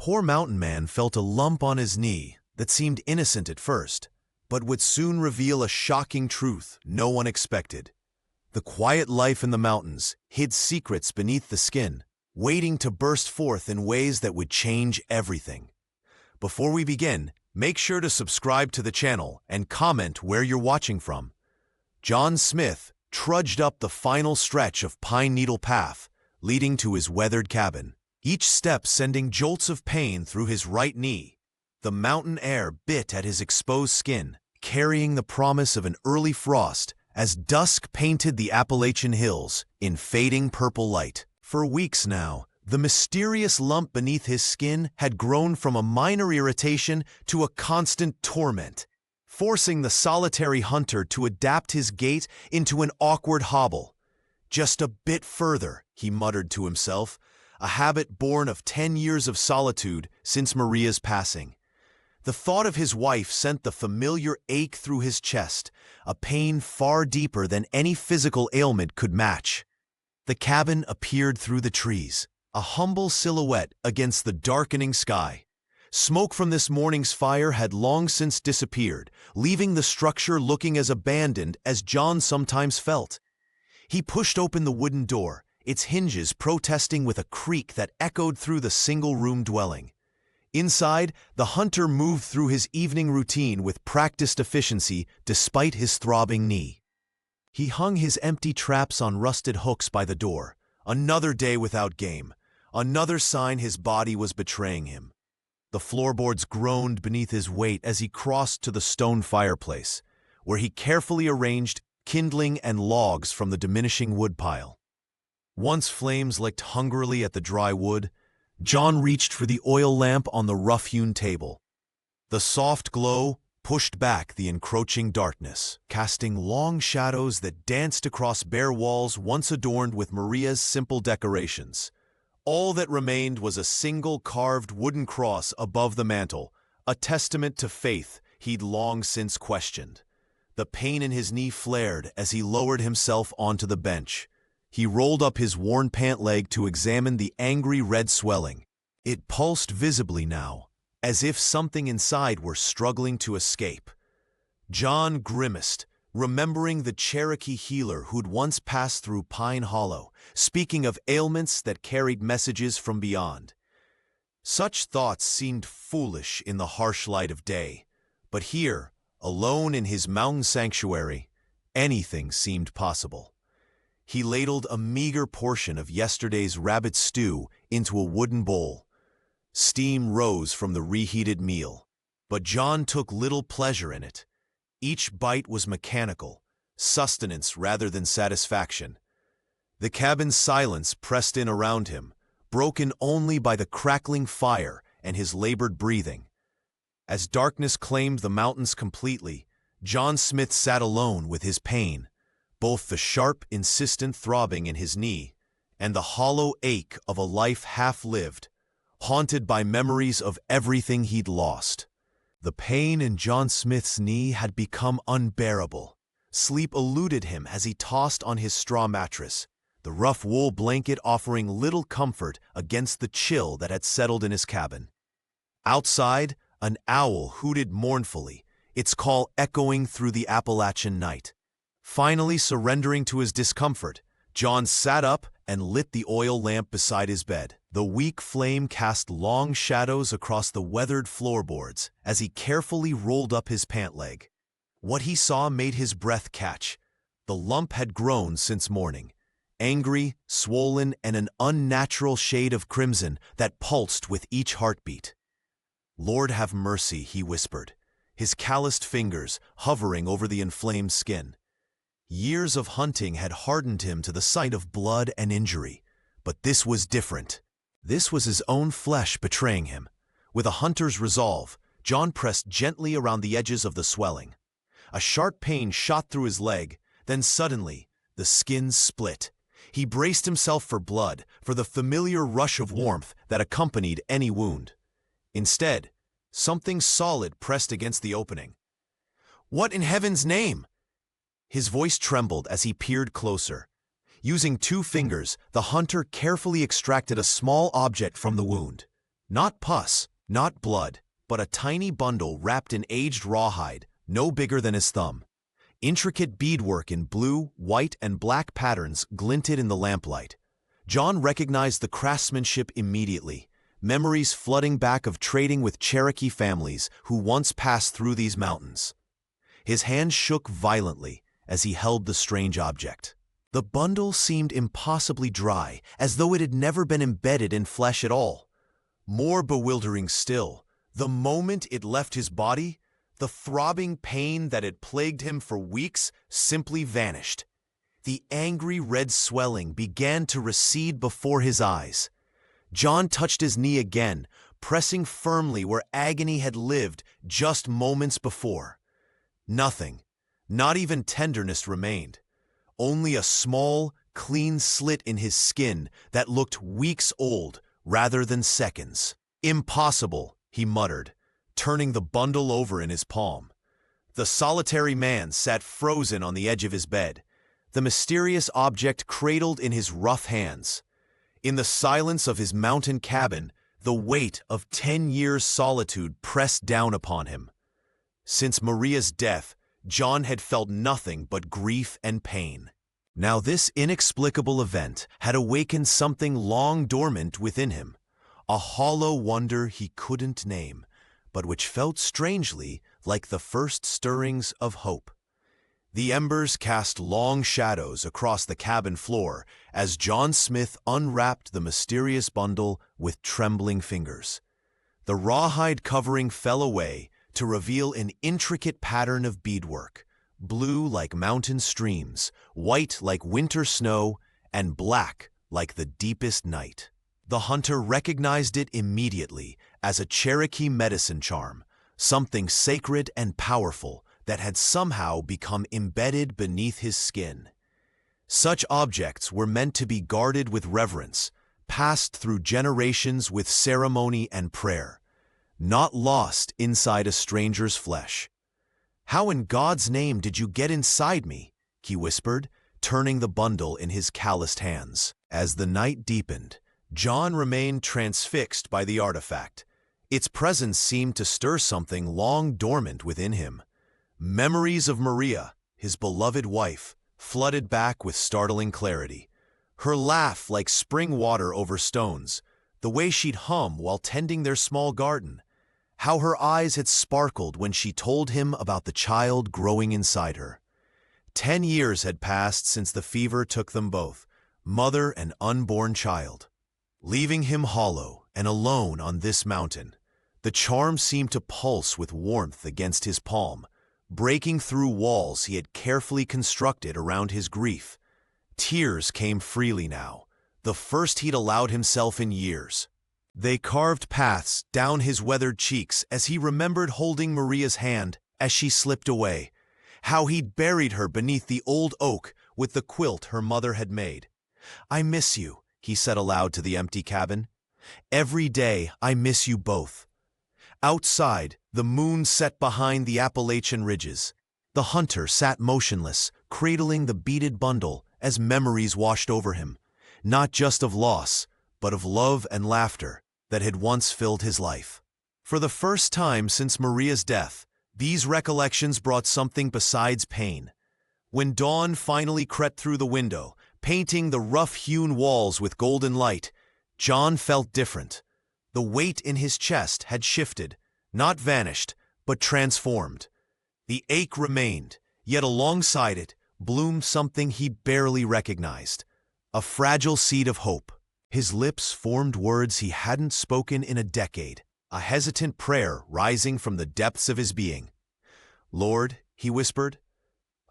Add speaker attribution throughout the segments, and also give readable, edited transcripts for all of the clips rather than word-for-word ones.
Speaker 1: Poor mountain man felt a lump on his knee that seemed innocent at first, but would soon reveal a shocking truth no one expected. The quiet life in the mountains hid secrets beneath the skin, waiting to burst forth in ways that would change everything. Before we begin, make sure to subscribe to the channel and comment where you're watching from. John Smith trudged up the final stretch of Pine Needle Path, leading to his weathered cabin, each step sending jolts of pain through his right knee. The mountain air bit at his exposed skin, carrying the promise of an early frost as dusk painted the Appalachian hills in fading purple light. For weeks now, the mysterious lump beneath his skin had grown from a minor irritation to a constant torment, forcing the solitary hunter to adapt his gait into an awkward hobble. "Just a bit further," he muttered to himself, a habit born of 10 years of solitude since Maria's passing. The thought of his wife sent the familiar ache through his chest, a pain far deeper than any physical ailment could match. The cabin appeared through the trees, a humble silhouette against the darkening sky. Smoke from this morning's fire had long since disappeared, leaving the structure looking as abandoned as John sometimes felt. He pushed open the wooden door, its hinges protesting with a creak that echoed through the single-room dwelling. Inside, the hunter moved through his evening routine with practiced efficiency despite his throbbing knee. He hung his empty traps on rusted hooks by the door. Another day without game, another sign his body was betraying him. The floorboards groaned beneath his weight as he crossed to the stone fireplace, where he carefully arranged kindling and logs from the diminishing woodpile. Once flames licked hungrily at the dry wood, John reached for the oil lamp on the rough-hewn table. The soft glow pushed back the encroaching darkness, casting long shadows that danced across bare walls once adorned with Maria's simple decorations. All that remained was a single carved wooden cross above the mantel, a testament to faith he'd long since questioned. The pain in his knee flared as he lowered himself onto the bench. He rolled up his worn pant leg to examine the angry red swelling. It pulsed visibly now, as if something inside were struggling to escape. John grimaced, remembering the Cherokee healer who'd once passed through Pine Hollow, speaking of ailments that carried messages from beyond. Such thoughts seemed foolish in the harsh light of day, but here, alone in his mountain sanctuary, anything seemed possible. He ladled a meager portion of yesterday's rabbit stew into a wooden bowl. Steam rose from the reheated meal, but John took little pleasure in it. Each bite was mechanical, sustenance rather than satisfaction. The cabin's silence pressed in around him, broken only by the crackling fire and his labored breathing. As darkness claimed the mountains completely, John Smith sat alone with his pain, both the sharp, insistent throbbing in his knee and the hollow ache of a life half-lived, haunted by memories of everything he'd lost. The pain in John Smith's knee had become unbearable. Sleep eluded him as he tossed on his straw mattress, the rough wool blanket offering little comfort against the chill that had settled in his cabin. Outside, an owl hooted mournfully, its call echoing through the Appalachian night. Finally surrendering to his discomfort, John sat up and lit the oil lamp beside his bed. The weak flame cast long shadows across the weathered floorboards as he carefully rolled up his pant leg. What he saw made his breath catch. The lump had grown since morning, angry, swollen, and an unnatural shade of crimson that pulsed with each heartbeat. "Lord have mercy," he whispered, his calloused fingers hovering over the inflamed skin. Years of hunting had hardened him to the sight of blood and injury, but this was different. This was his own flesh betraying him. With a hunter's resolve, John pressed gently around the edges of the swelling. A sharp pain shot through his leg, then suddenly, the skin split. He braced himself for blood, for the familiar rush of warmth that accompanied any wound. Instead, something solid pressed against the opening. "What in heaven's name?" His voice trembled as he peered closer. Using 2 fingers, the hunter carefully extracted a small object from the wound. Not pus, not blood, but a tiny bundle wrapped in aged rawhide, no bigger than his thumb. Intricate beadwork in blue, white, and black patterns glinted in the lamplight. John recognized the craftsmanship immediately, memories flooding back of trading with Cherokee families who once passed through these mountains. His hand shook violently as he held the strange object. The bundle seemed impossibly dry, as though it had never been embedded in flesh at all. More bewildering still, the moment it left his body, the throbbing pain that had plagued him for weeks simply vanished. The angry red swelling began to recede before his eyes. John touched his knee again, pressing firmly where agony had lived just moments before. Nothing, not even tenderness, remained. Only a small, clean slit in his skin that looked weeks old rather than seconds. "Impossible," he muttered, turning the bundle over in his palm. The solitary man sat frozen on the edge of his bed, the mysterious object cradled in his rough hands. In the silence of his mountain cabin, the weight of 10 years' solitude pressed down upon him. Since Maria's death, John had felt nothing but grief and pain. Now this inexplicable event had awakened something long dormant within him, a hollow wonder he couldn't name, but which felt strangely like the first stirrings of hope. The embers cast long shadows across the cabin floor as John Smith unwrapped the mysterious bundle with trembling fingers. The rawhide covering fell away to reveal an intricate pattern of beadwork, blue like mountain streams, white like winter snow, and black like the deepest night. The hunter recognized it immediately as a Cherokee medicine charm, something sacred and powerful that had somehow become embedded beneath his skin. Such objects were meant to be guarded with reverence, passed through generations with ceremony and prayer, not lost inside a stranger's flesh. "How in God's name did you get inside me?" he whispered, turning the bundle in his calloused hands. As the night deepened, John remained transfixed by the artifact. Its presence seemed to stir something long dormant within him. Memories of Maria, his beloved wife, flooded back with startling clarity. Her laugh like spring water over stones, the way she'd hum while tending their small garden. How her eyes had sparkled when she told him about the child growing inside her. 10 years had passed since the fever took them both, mother and unborn child. Leaving him hollow and alone on this mountain, the charm seemed to pulse with warmth against his palm, breaking through walls he had carefully constructed around his grief. Tears came freely now, the first he'd allowed himself in years. They carved paths down his weathered cheeks as he remembered holding Maria's hand as she slipped away, how he'd buried her beneath the old oak with the quilt her mother had made. "I miss you," he said aloud to the empty cabin. "Every day I miss you both." Outside, the moon set behind the Appalachian ridges. The hunter sat motionless, cradling the beaded bundle as memories washed over him, not just of loss, but of love and laughter that had once filled his life. For the first time since Maria's death, these recollections brought something besides pain. When dawn finally crept through the window, painting the rough-hewn walls with golden light, John felt different. The weight in his chest had shifted, not vanished, but transformed. The ache remained, yet alongside it bloomed something he barely recognized, a fragile seed of hope. His lips formed words he hadn't spoken in a decade, a hesitant prayer rising from the depths of his being. "Lord," he whispered,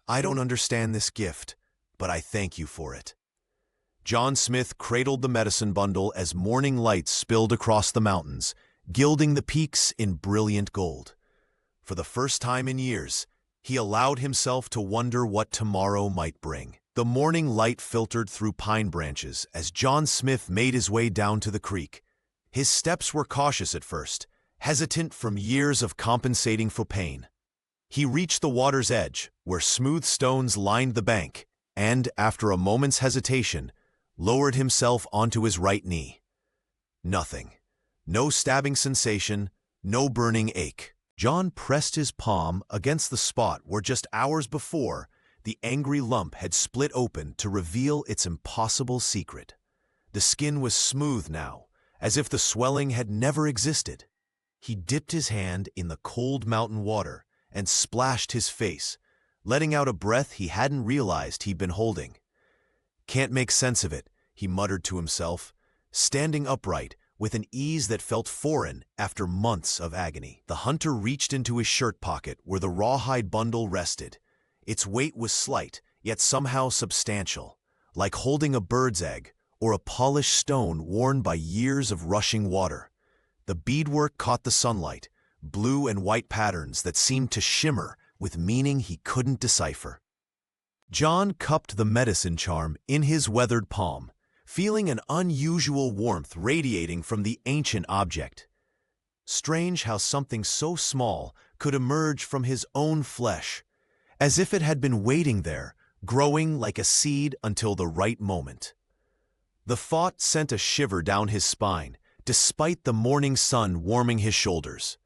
Speaker 1: "I don't understand this gift, but I thank you for it." John Smith cradled the medicine bundle as morning light spilled across the mountains, gilding the peaks in brilliant gold. For the first time in years, he allowed himself to wonder what tomorrow might bring. The morning light filtered through pine branches as John Smith made his way down to the creek. His steps were cautious at first, hesitant from years of compensating for pain. He reached the water's edge, where smooth stones lined the bank, and, after a moment's hesitation, lowered himself onto his right knee. Nothing No stabbing sensation, no burning ache. John pressed his palm against the spot where just hours before, the angry lump had split open to reveal its impossible secret. The skin was smooth now, as if the swelling had never existed. He dipped his hand in the cold mountain water and splashed his face, letting out a breath he hadn't realized he'd been holding. "Can't make sense of it," he muttered to himself, standing upright with an ease that felt foreign after months of agony. The hunter reached into his shirt pocket where the rawhide bundle rested. Its weight was slight, yet somehow substantial, like holding a bird's egg or a polished stone worn by years of rushing water. The beadwork caught the sunlight, blue and white patterns that seemed to shimmer with meaning he couldn't decipher. John cupped the medicine charm in his weathered palm, feeling an unusual warmth radiating from the ancient object. Strange how something so small could emerge from his own flesh, as if it had been waiting there, growing like a seed until the right moment. The thought sent a shiver down his spine, despite the morning sun warming his shoulders.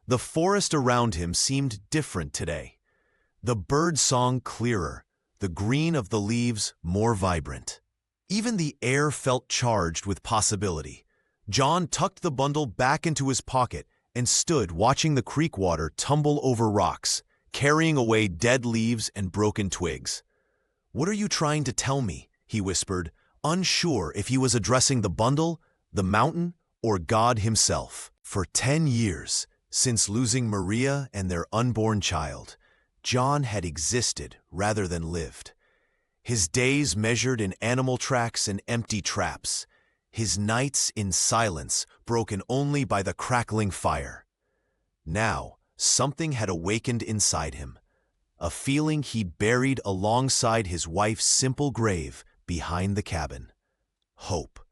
Speaker 1: The forest around him seemed different today. The bird song clearer, the green of the leaves more vibrant. Even the air felt charged with possibility. John tucked the bundle back into his pocket and stood watching the creek water tumble over rocks, carrying away dead leaves and broken twigs. "What are you trying to tell me?" he whispered, unsure if he was addressing the bundle, the mountain, or God himself. For 10 years, since losing Maria and their unborn child, John had existed rather than lived. His days measured in animal tracks and empty traps, his nights in silence broken only by the crackling fire. Now, something had awakened inside him, a feeling he'd buried alongside his wife's simple grave behind the cabin. Hope.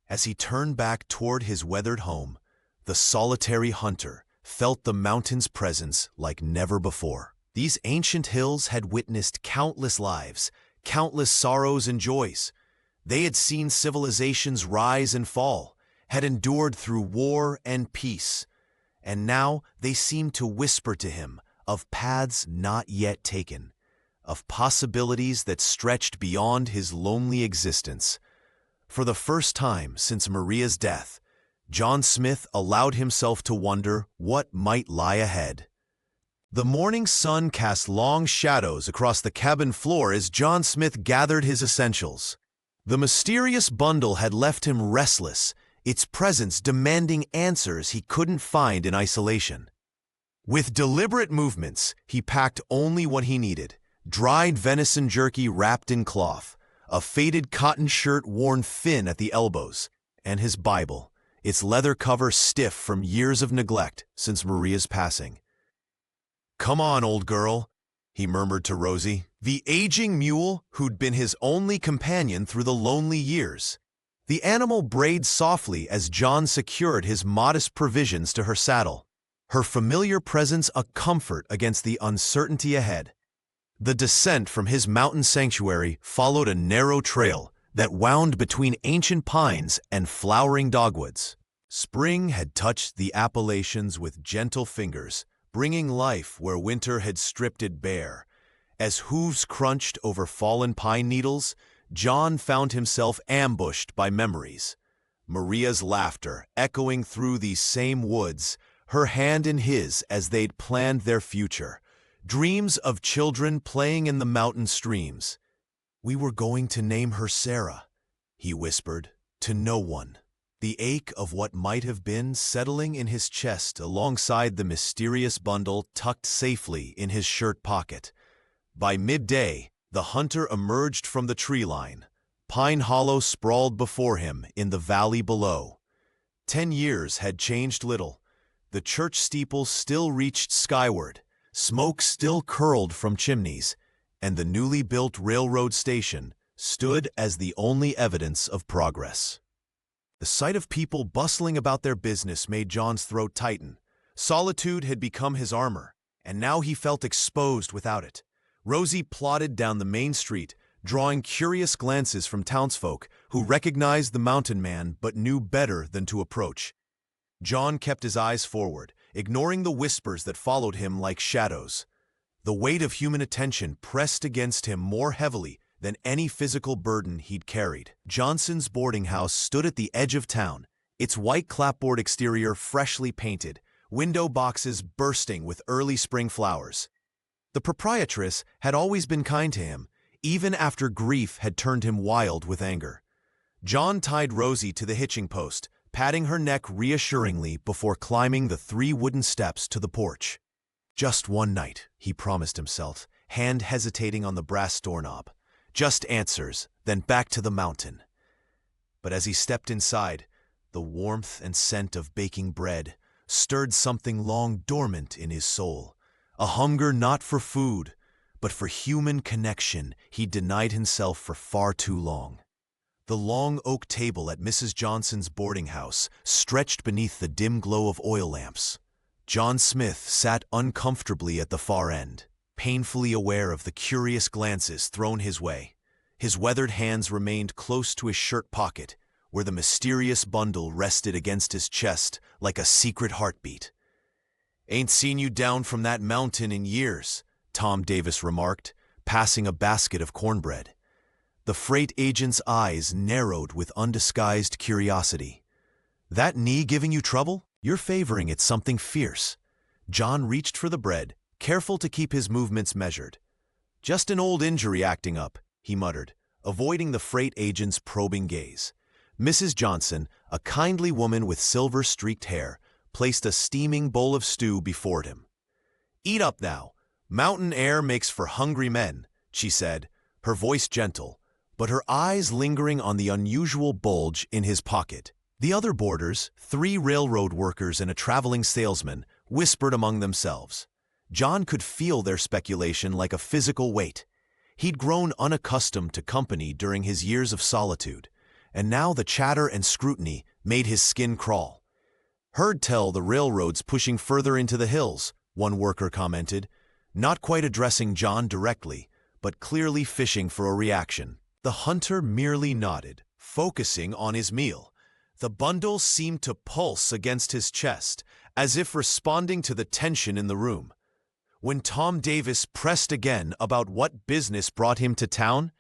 Speaker 1: As he turned back toward his weathered home, the solitary hunter felt the mountain's presence like never before. These ancient hills had witnessed countless lives, countless sorrows and joys. They had seen civilizations rise and fall, had endured through war and peace, and now they seemed to whisper to him of paths not yet taken, of possibilities that stretched beyond his lonely existence. For the first time since Maria's death, John Smith allowed himself to wonder what might lie ahead. The morning sun cast long shadows across the cabin floor as John Smith gathered his essentials. The mysterious bundle had left him restless, its presence demanding answers he couldn't find in isolation. With deliberate movements, he packed only what he needed: dried venison jerky wrapped in cloth, a faded cotton shirt worn thin at the elbows, and his Bible, its leather cover stiff from years of neglect since Maria's passing. "Come on, old girl," he murmured to Rosie, the aging mule who'd been his only companion through the lonely years. The animal brayed softly as John secured his modest provisions to her saddle, her familiar presence a comfort against the uncertainty ahead. The descent from his mountain sanctuary followed a narrow trail that wound between ancient pines and flowering dogwoods. Spring had touched the Appalachians with gentle fingers, bringing life where winter had stripped it bare. As hooves crunched over fallen pine needles, John found himself ambushed by memories. Maria's laughter echoing through these same woods, her hand in his as they'd planned their future. Dreams of children playing in the mountain streams. "We were going to name her Sarah," he whispered, to no one. The ache of what might have been settling in his chest alongside the mysterious bundle tucked safely in his shirt pocket. By midday, the hunter emerged from the tree line. Pine Hollow sprawled before him in the valley below. 10 years had changed little. The church steeple still reached skyward, smoke still curled from chimneys, and the newly built railroad station stood as the only evidence of progress. The sight of people bustling about their business made John's throat tighten. Solitude had become his armor, and now he felt exposed without it. Rosie plodded down the main street, drawing curious glances from townsfolk who recognized the mountain man but knew better than to approach. John kept his eyes forward, ignoring the whispers that followed him like shadows. The weight of human attention pressed against him more heavily than any physical burden he'd carried. Johnson's boarding house stood at the edge of town, its white clapboard exterior freshly painted, window boxes bursting with early spring flowers. The proprietress had always been kind to him, even after grief had turned him wild with anger. John tied Rosie to the hitching post, patting her neck reassuringly before climbing the 3 wooden steps to the porch. Just one night, he promised himself, hand hesitating on the brass doorknob. Just answers, then back to the mountain. But as he stepped inside, the warmth and scent of baking bread stirred something long dormant in his soul, a hunger not for food, but for human connection he'd denied himself for far too long. The long oak table at Mrs. Johnson's boarding house stretched beneath the dim glow of oil lamps. John Smith sat uncomfortably at the far end, painfully aware of the curious glances thrown his way. His weathered hands remained close to his shirt pocket, where the mysterious bundle rested against his chest like a secret heartbeat. "Ain't seen you down from that mountain in years," Tom Davis remarked, passing a basket of cornbread. The freight agent's eyes narrowed with undisguised curiosity. "That knee giving you trouble? You're favoring it something fierce." John reached for the bread, careful to keep his movements measured. "Just an old injury acting up," he muttered, avoiding the freight agent's probing gaze. Mrs. Johnson, a kindly woman with silver-streaked hair, placed a steaming bowl of stew before him. "Eat up now. Mountain air makes for hungry men," she said, her voice gentle, but her eyes lingering on the unusual bulge in his pocket. The other boarders, 3 railroad workers and a traveling salesman, whispered among themselves. John could feel their speculation like a physical weight. He'd grown unaccustomed to company during his years of solitude, and now the chatter and scrutiny made his skin crawl. "Heard tell the railroad's pushing further into the hills," one worker commented, not quite addressing John directly, but clearly fishing for a reaction. The hunter merely nodded, focusing on his meal. The bundle seemed to pulse against his chest, as if responding to the tension in the room. When Tom Davis pressed again about what business brought him to town,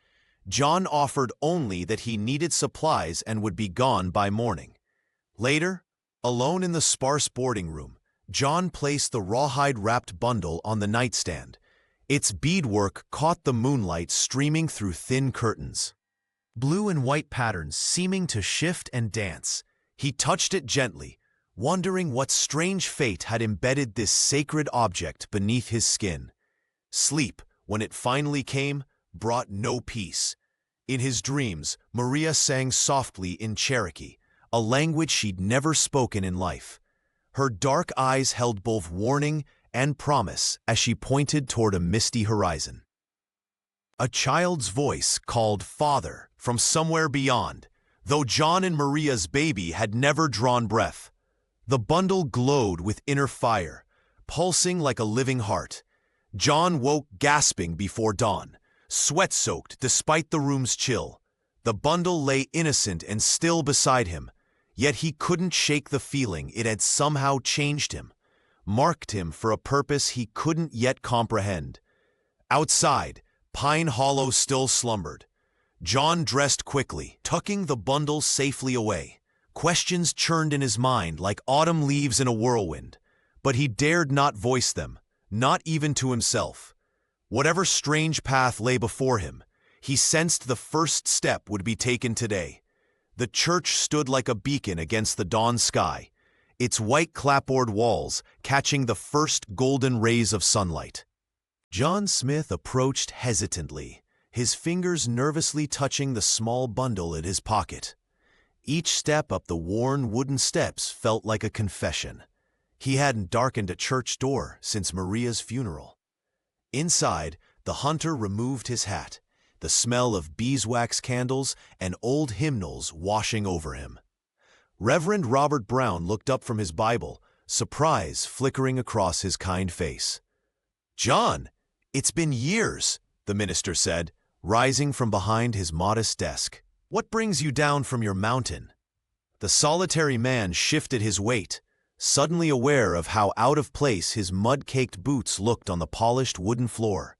Speaker 1: John offered only that he needed supplies and would be gone by morning. Later, alone in the sparse boarding room, John placed the rawhide-wrapped bundle on the nightstand. Its beadwork caught the moonlight streaming through thin curtains. Blue and white patterns seeming to shift and dance. He touched it gently, wondering what strange fate had embedded this sacred object beneath his skin. Sleep, when it finally came, brought no peace. In his dreams, Maria sang softly in Cherokee, a language she'd never spoken in life. Her dark eyes held both warning and promise as she pointed toward a misty horizon. A child's voice called "Father" from somewhere beyond, though John and Maria's baby had never drawn breath. The bundle glowed with inner fire, pulsing like a living heart. John woke gasping before dawn, sweat-soaked despite the room's chill. The bundle lay innocent and still beside him, yet he couldn't shake the feeling it had somehow changed him, marked him for a purpose he couldn't yet comprehend. Outside, Pine Hollow still slumbered. John dressed quickly, tucking the bundle safely away. Questions churned in his mind like autumn leaves in a whirlwind, but he dared not voice them, not even to himself. Whatever strange path lay before him, he sensed the first step would be taken today. The church stood like a beacon against the dawn sky, its white clapboard walls catching the first golden rays of sunlight. John Smith approached hesitantly, his fingers nervously touching the small bundle in his pocket. Each step up the worn wooden steps felt like a confession. He hadn't darkened a church door since Maria's funeral. Inside, the hunter removed his hat, the smell of beeswax candles and old hymnals washing over him. Reverend Robert Brown looked up from his Bible, surprise flickering across his kind face. "John, it's been years," the minister said, rising from behind his modest desk. "What brings you down from your mountain?" The solitary man shifted his weight, suddenly aware of how out of place his mud-caked boots looked on the polished wooden floor.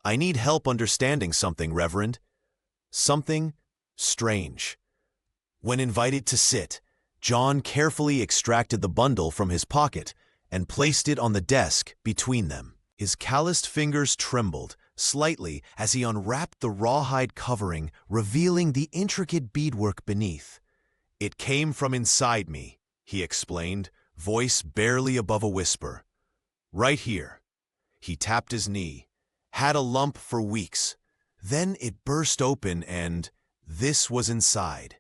Speaker 1: "I need help understanding something, Reverend. Something strange." When invited to sit, John carefully extracted the bundle from his pocket and placed it on the desk between them. His calloused fingers trembled slightly as he unwrapped the rawhide covering, revealing the intricate beadwork beneath. "It came from inside me," he explained, voice barely above a whisper. "Right here." He tapped his knee. "Had a lump for weeks. Then it burst open and this was inside."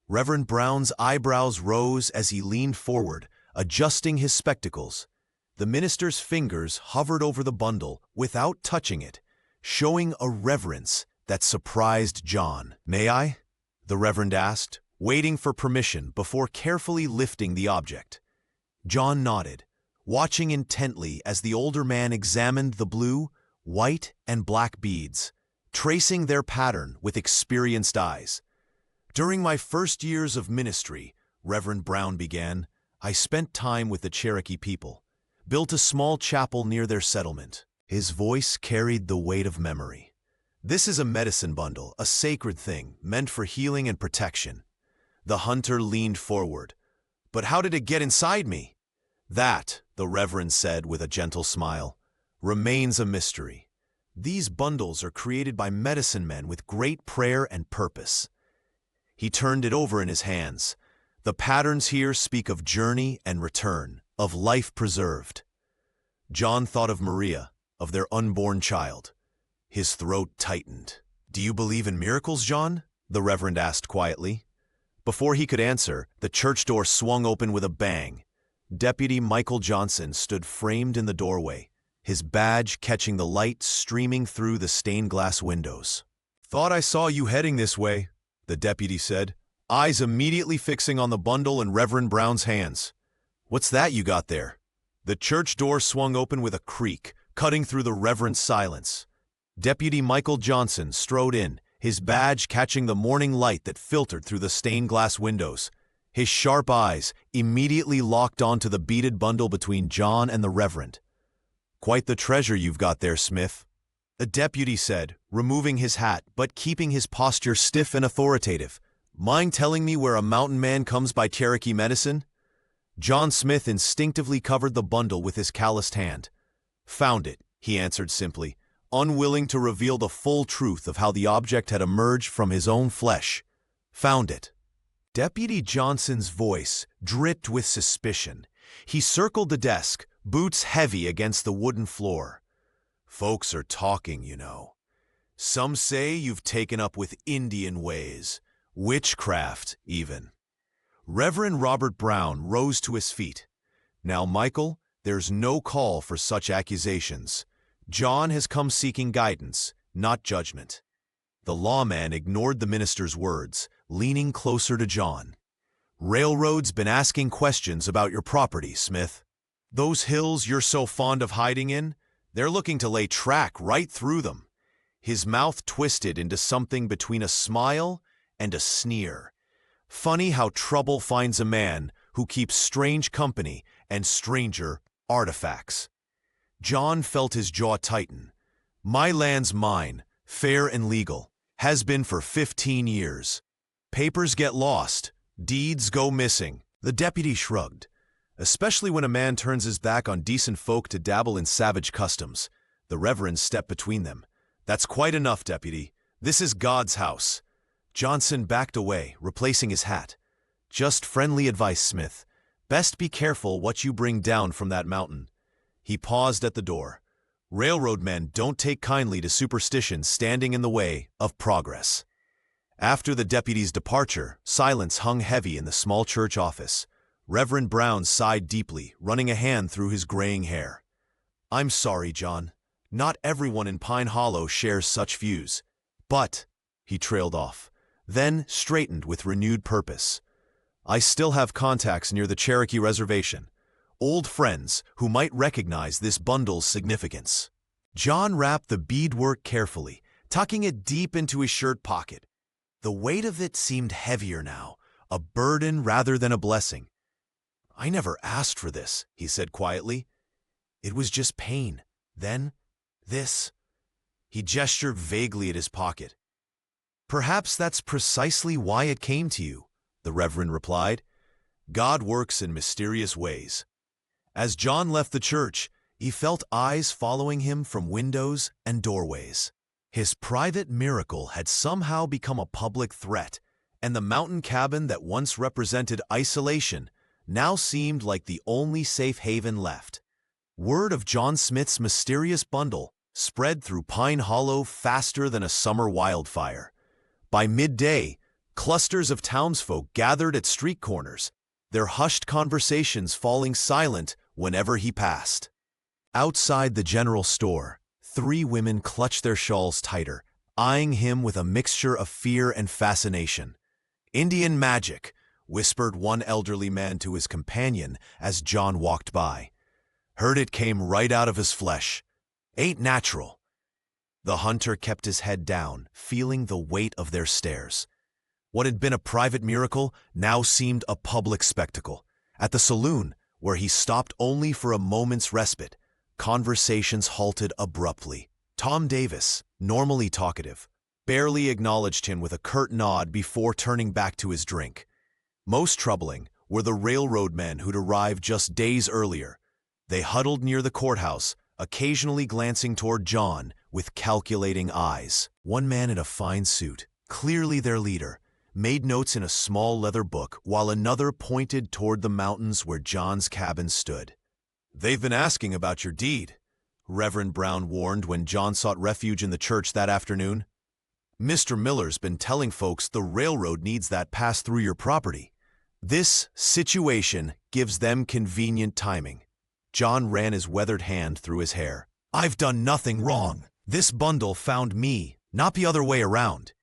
Speaker 1: Reverend Brown's eyebrows rose as he leaned forward, adjusting his spectacles. The minister's fingers hovered over the bundle without touching it, showing a reverence that surprised John. "May I?" the Reverend asked, waiting for permission before carefully lifting the object. John nodded, watching intently as the older man examined the blue, white, and black beads, tracing their pattern with experienced eyes. "During my first years of ministry," Reverend Brown began, "I spent time with the Cherokee people, built a small chapel near their settlement." His voice carried the weight of memory. "This is a medicine bundle, a sacred thing, meant for healing and protection." The hunter leaned forward. "But how did it get inside me?" "That," the Reverend said with a gentle smile, "remains a mystery. These bundles are created by medicine men with great prayer and purpose." He turned it over in his hands. "The patterns here speak of journey and return, of life preserved." John thought of Maria, of their unborn child. His throat tightened. "Do you believe in miracles, John?" the Reverend asked quietly. Before he could answer, the church door swung open with a bang. Deputy Michael Johnson stood framed in the doorway, his badge catching the light streaming through the stained glass windows. "Thought I saw you heading this way," the deputy said, eyes immediately fixing on the bundle in Reverend Brown's hands. "What's that you got there?" The church door swung open with a creak, cutting through the Reverend's silence. Deputy Michael Johnson strode in, his badge catching the morning light that filtered through the stained glass windows. His sharp eyes immediately locked onto the beaded bundle between John and the Reverend. "Quite the treasure you've got there, Smith," the deputy said, removing his hat but keeping his posture stiff and authoritative. "Mind telling me where a mountain man comes by Cherokee medicine?" John Smith instinctively covered the bundle with his calloused hand. "Found it," he answered simply, unwilling to reveal the full truth of how the object had emerged from his own flesh. "Found it." Deputy Johnson's voice dripped with suspicion. He circled the desk, boots heavy against the wooden floor. "Folks are talking, you know. Some say you've taken up with Indian ways, witchcraft even." Reverend Robert Brown rose to his feet. "Now, Michael, there's no call for such accusations. John has come seeking guidance, not judgment." The lawman ignored the minister's words, leaning closer to John. "Railroad's been asking questions about your property, Smith. Those hills you're so fond of hiding in, they're looking to lay track right through them." His mouth twisted into something between a smile and a sneer. "Funny how trouble finds a man who keeps strange company and stranger artifacts." John felt his jaw tighten. "My land's mine, fair and legal, has been for 15 years. Papers get lost, deeds go missing." The deputy shrugged. "Especially when a man turns his back on decent folk to dabble in savage customs." The Reverend stepped between them. "That's quite enough, deputy. This is God's house." Johnson backed away, replacing his hat. "Just friendly advice, Smith. Best be careful what you bring down from that mountain." He paused at the door. "Railroad men don't take kindly to superstition standing in the way of progress." After the deputy's departure, silence hung heavy in the small church office. Reverend Brown sighed deeply, running a hand through his graying hair. "I'm sorry, John. Not everyone in Pine Hollow shares such views. But," he trailed off, then straightened with renewed purpose, "I still have contacts near the Cherokee Reservation. Old friends who might recognize this bundle's significance." John wrapped the beadwork carefully, tucking it deep into his shirt pocket. The weight of it seemed heavier now, a burden rather than a blessing. "I never asked for this," he said quietly. "It was just pain. Then, this." He gestured vaguely at his pocket. "Perhaps that's precisely why it came to you," the Reverend replied. "God works in mysterious ways." As John left the church, he felt eyes following him from windows and doorways. His private miracle had somehow become a public threat, and the mountain cabin that once represented isolation now seemed like the only safe haven left. Word of John Smith's mysterious bundle spread through Pine Hollow faster than a summer wildfire. By midday, clusters of townsfolk gathered at street corners, their hushed conversations falling silent whenever he passed. Outside the general store, 3 women clutched their shawls tighter, eyeing him with a mixture of fear and fascination. "Indian magic," whispered one elderly man to his companion as John walked by. "Heard it came right out of his flesh. Ain't natural." The hunter kept his head down, feeling the weight of their stares. What had been a private miracle now seemed a public spectacle. At the saloon, where he stopped only for a moment's respite, conversations halted abruptly. Tom Davis, normally talkative, barely acknowledged him with a curt nod before turning back to his drink. Most troubling were the railroad men who'd arrived just days earlier. They huddled near the courthouse, occasionally glancing toward John with calculating eyes. One man in a fine suit, clearly their leader, made notes in a small leather book while another pointed toward the mountains where John's cabin stood. "They've been asking about your deed," Reverend Brown warned when John sought refuge in the church that afternoon. "Mr. Miller's been telling folks the railroad needs that pass through your property. This situation gives them convenient timing." John ran his weathered hand through his hair. "I've done nothing wrong. This bundle found me, not the other way around."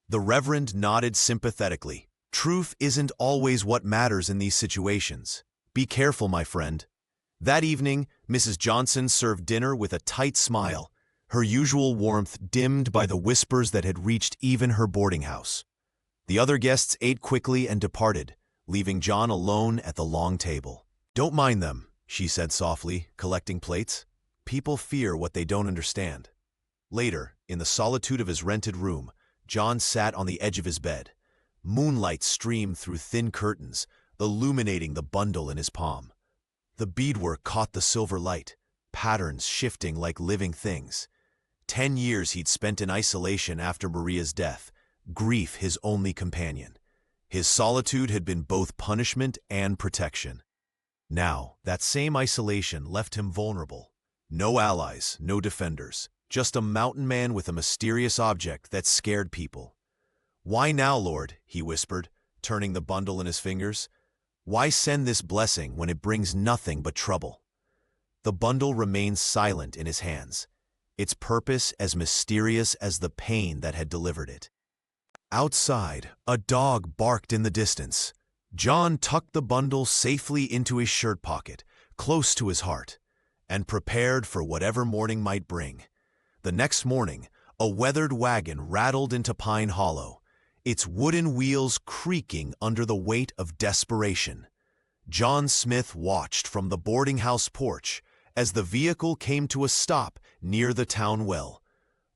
Speaker 1: The Reverend nodded sympathetically. "Truth isn't always what matters in these situations. Be careful, my friend." That evening, Mrs. Johnson served dinner with a tight smile, her usual warmth dimmed by the whispers that had reached even her boarding house. The other guests ate quickly and departed, leaving John alone at the long table. "Don't mind them," she said softly, collecting plates. "People fear what they don't understand." Later, in the solitude of his rented room, John sat on the edge of his bed. Moonlight streamed through thin curtains, illuminating the bundle in his palm. The beadwork caught the silver light, patterns shifting like living things. 10 years he'd spent in isolation after Maria's death, grief his only companion. His solitude had been both punishment and protection. Now, that same isolation left him vulnerable. No allies, no defenders, just a mountain man with a mysterious object that scared people. "Why now, Lord?" he whispered, turning the bundle in his fingers. "Why send this blessing when it brings nothing but trouble?" The bundle remained silent in his hands, its purpose as mysterious as the pain that had delivered it. Outside, a dog barked in the distance. John tucked the bundle safely into his shirt pocket, close to his heart, and prepared for whatever morning might bring. The next morning, a weathered wagon rattled into Pine Hollow, its wooden wheels creaking under the weight of desperation. John Smith watched from the boarding house porch as the vehicle came to a stop near the town well.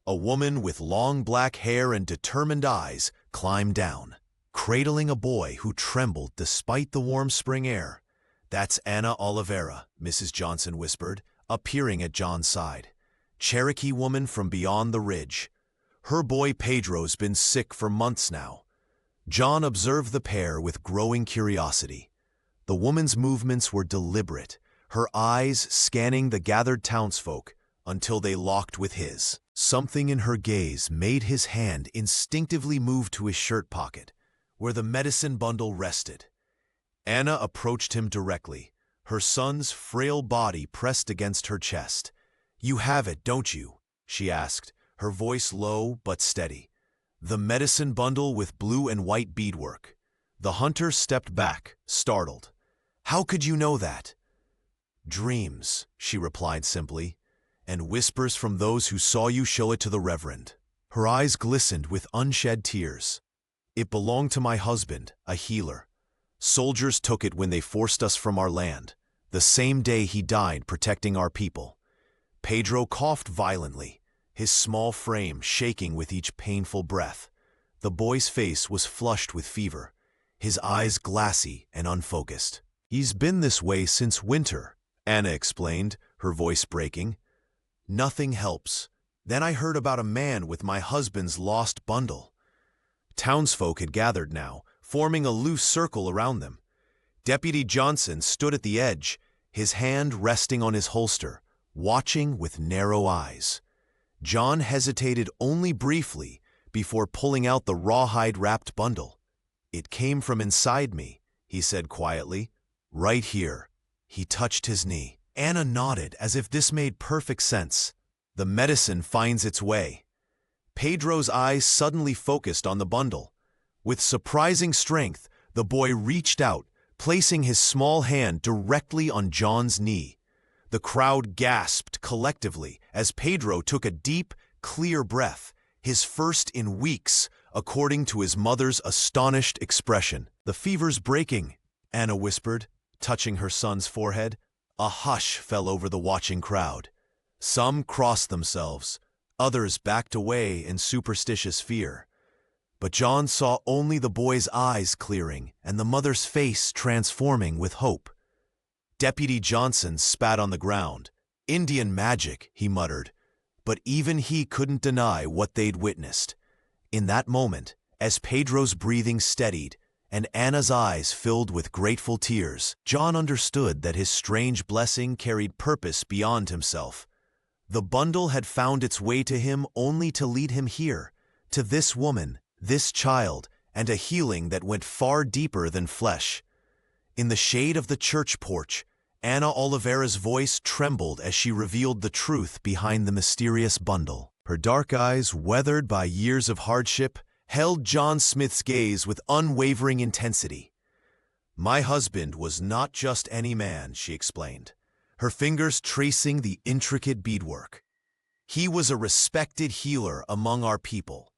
Speaker 1: A woman with long black hair and determined eyes climbed down, cradling a boy who trembled despite the warm spring air. "That's Anna Oliveira," Mrs. Johnson whispered, appearing at John's side. "Cherokee woman from beyond the ridge. Her boy Pedro's been sick for months now." John observed the pair with growing curiosity. The woman's movements were deliberate, her eyes scanning the gathered townsfolk until they locked with his. Something in her gaze made his hand instinctively move to his shirt pocket, where the medicine bundle rested. Anna approached him directly, her son's frail body pressed against her chest. "You have it, don't you?" she asked, her voice low but steady. "The medicine bundle with blue and white beadwork." The hunter stepped back, startled. "How could you know that?" "Dreams," she replied simply, "and whispers from those who saw you show it to the Reverend." Her eyes glistened with unshed tears. "It belonged to my husband, a healer. Soldiers took it when they forced us from our land, the same day he died protecting our people. Pedro coughed violently, his small frame shaking with each painful breath. The boy's face was flushed with fever, his eyes glassy and unfocused. "He's been this way since winter," Anna explained, her voice breaking. "Nothing helps. Then I heard about a man with my husband's lost bundle." Townsfolk had gathered now, forming a loose circle around them. Deputy Johnson stood at the edge, his hand resting on his holster, watching with narrow eyes. John hesitated only briefly before pulling out the rawhide-wrapped bundle. "It came from inside me," he said quietly. "Right here." He touched his knee. Anna nodded as if this made perfect sense. The medicine finds its way. Pedro's eyes suddenly focused on the bundle. With surprising strength, the boy reached out, placing his small hand directly on John's knee. The crowd gasped collectively as Pedro took a deep, clear breath, his first in weeks, according to his mother's astonished expression. "The fever's breaking," Anna whispered, touching her son's forehead. A hush fell over the watching crowd. Some crossed themselves, others backed away in superstitious fear. But John saw only the boy's eyes clearing and the mother's face transforming with hope. Deputy Johnson spat on the ground. "Indian magic," he muttered, but even he couldn't deny what they'd witnessed. In that moment, as Pedro's breathing steadied and Anna's eyes filled with grateful tears, John understood that his strange blessing carried purpose beyond himself. The bundle had found its way to him only to lead him here, to this woman, this child, and a healing that went far deeper than flesh. In the shade of the church porch, Anna Oliveira's voice trembled as she revealed the truth behind the mysterious bundle. Her dark eyes, weathered by years of hardship, held John Smith's gaze with unwavering intensity. "My husband was not just any man," she explained, her fingers tracing the intricate beadwork. "He was a respected healer among our people.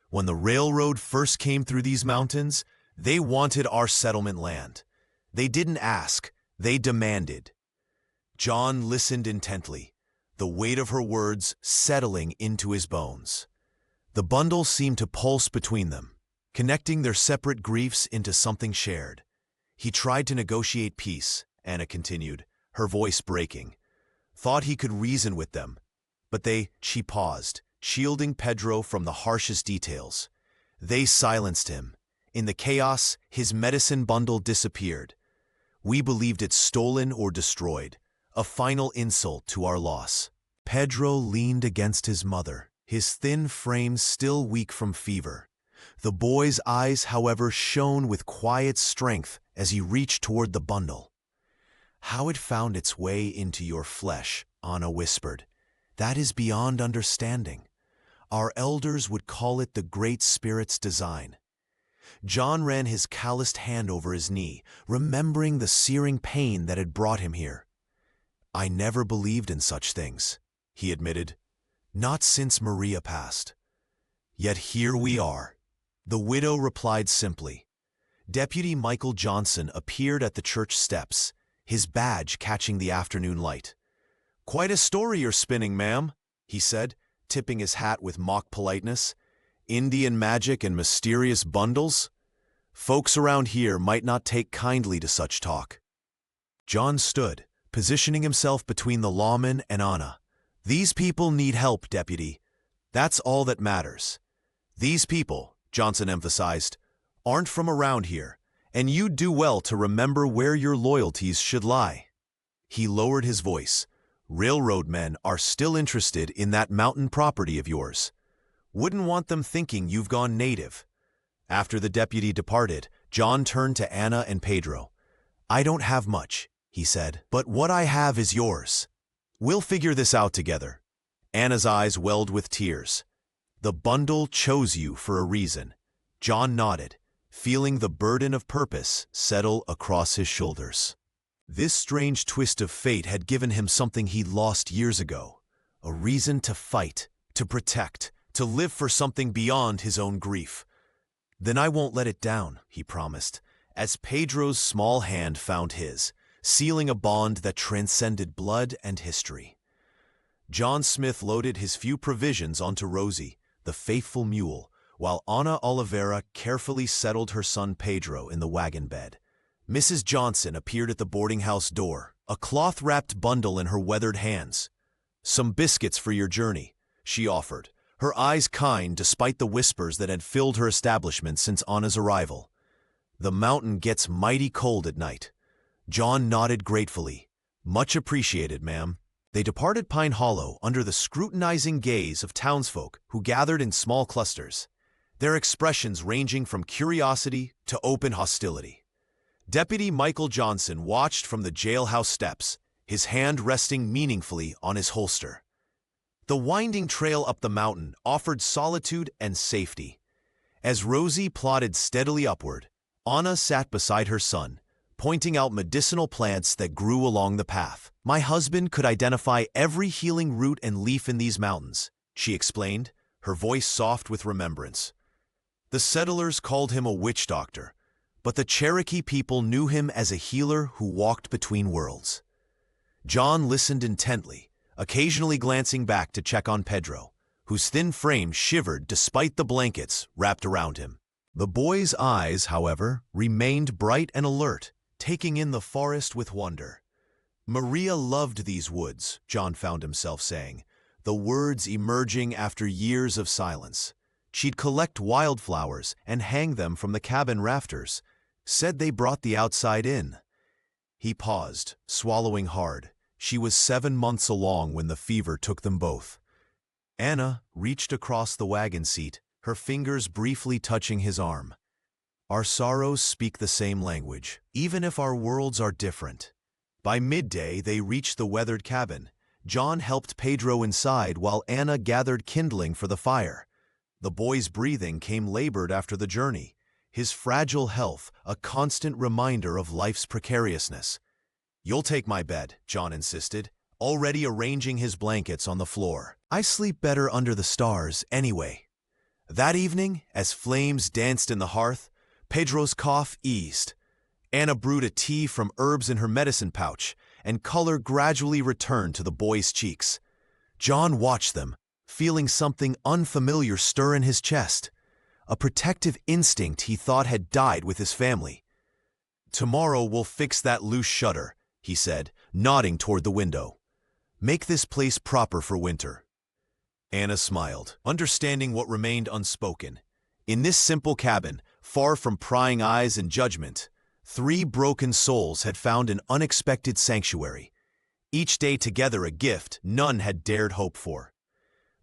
Speaker 1: When the railroad first came through these mountains, they wanted our settlement land. They didn't ask, they demanded." John listened intently, the weight of her words settling into his bones. The bundle seemed to pulse between them, connecting their separate griefs into something shared. "He tried to negotiate peace," Anna continued, her voice breaking. "Thought he could reason with them. But she paused, shielding Pedro from the harshest details. "They silenced him. In the chaos, his medicine bundle disappeared. We believed it stolen or destroyed, a final insult to our loss." Pedro leaned against his mother, his thin frame still weak from fever. The boy's eyes, however, shone with quiet strength as he reached toward the bundle. "How it found its way into your flesh," Anna whispered, "that is beyond understanding. Our elders would call it the Great Spirit's design." John ran his calloused hand over his knee, remembering the searing pain that had brought him here. "I never believed in such things," he admitted. "Not since Maria passed. Yet here we are." The widow replied simply. Deputy Michael Johnson appeared at the church steps, his badge catching the afternoon light. "Quite a story you're spinning, ma'am," he said, tipping his hat with mock politeness. "Indian magic and mysterious bundles? Folks around here might not take kindly to such talk." John stood, positioning himself between the lawman and Anna. "These people need help, Deputy. That's all that matters. These people," Johnson emphasized, "aren't from around here, and you'd do well to remember where your loyalties should lie." He lowered his voice. "Railroad men are still interested in that mountain property of yours. Wouldn't want them thinking you've gone native." After the deputy departed, John turned to Anna and Pedro. "I don't have much," he said, "but what I have is yours. We'll figure this out together." Anna's eyes welled with tears. "The bundle chose you for a reason." John nodded, feeling the burden of purpose settle across his shoulders. This strange twist of fate had given him something he'd lost years ago, a reason to fight, to protect, to live for something beyond his own grief. "Then I won't let it down," he promised, as Pedro's small hand found his, sealing a bond that transcended blood and history. John Smith loaded his few provisions onto Rosie, the faithful mule, while Ana Oliveira carefully settled her son Pedro in the wagon bed. Mrs. Johnson appeared at the boarding house door, a cloth-wrapped bundle in her weathered hands. "Some biscuits for your journey," she offered, her eyes kind despite the whispers that had filled her establishment since Anna's arrival. "The mountain gets mighty cold at night." John nodded gratefully. "Much appreciated, ma'am." They departed Pine Hollow under the scrutinizing gaze of townsfolk who gathered in small clusters, their expressions ranging from curiosity to open hostility. Deputy Michael Johnson watched from the jailhouse steps, his hand resting meaningfully on his holster. The winding trail up the mountain offered solitude and safety. As Rosie plodded steadily upward, Anna sat beside her son, pointing out medicinal plants that grew along the path. "My husband could identify every healing root and leaf in these mountains," she explained, her voice soft with remembrance. "The settlers called him a witch doctor, but the Cherokee people knew him as a healer who walked between worlds." John listened intently, occasionally glancing back to check on Pedro, whose thin frame shivered despite the blankets wrapped around him. The boy's eyes, however, remained bright and alert, taking in the forest with wonder. Maria loved these woods, John found himself saying, the words emerging after years of silence. She'd collect wildflowers and hang them from the cabin rafters, said they brought the outside in. He paused, swallowing hard. She was 7 months along when the fever took them both. Anna reached across the wagon seat, her fingers briefly touching his arm. "Our sorrows speak the same language, even if our worlds are different." By midday, they reached the weathered cabin. John helped Pedro inside while Anna gathered kindling for the fire. The boy's breathing came labored after the journey, his fragile health a constant reminder of life's precariousness. "You'll take my bed," John insisted, already arranging his blankets on the floor. "I sleep better under the stars anyway." That evening, as flames danced in the hearth, Pedro's cough eased. Anna brewed a tea from herbs in her medicine pouch, and color gradually returned to the boy's cheeks. John watched them, feeling something unfamiliar stir in his chest, a protective instinct he thought had died with his family. "Tomorrow we'll fix that loose shutter," he said, nodding toward the window. "Make this place proper for winter." Anna smiled, understanding what remained unspoken. In this simple cabin, far from prying eyes and judgment, 3 broken souls had found an unexpected sanctuary, each day together a gift none had dared hope for.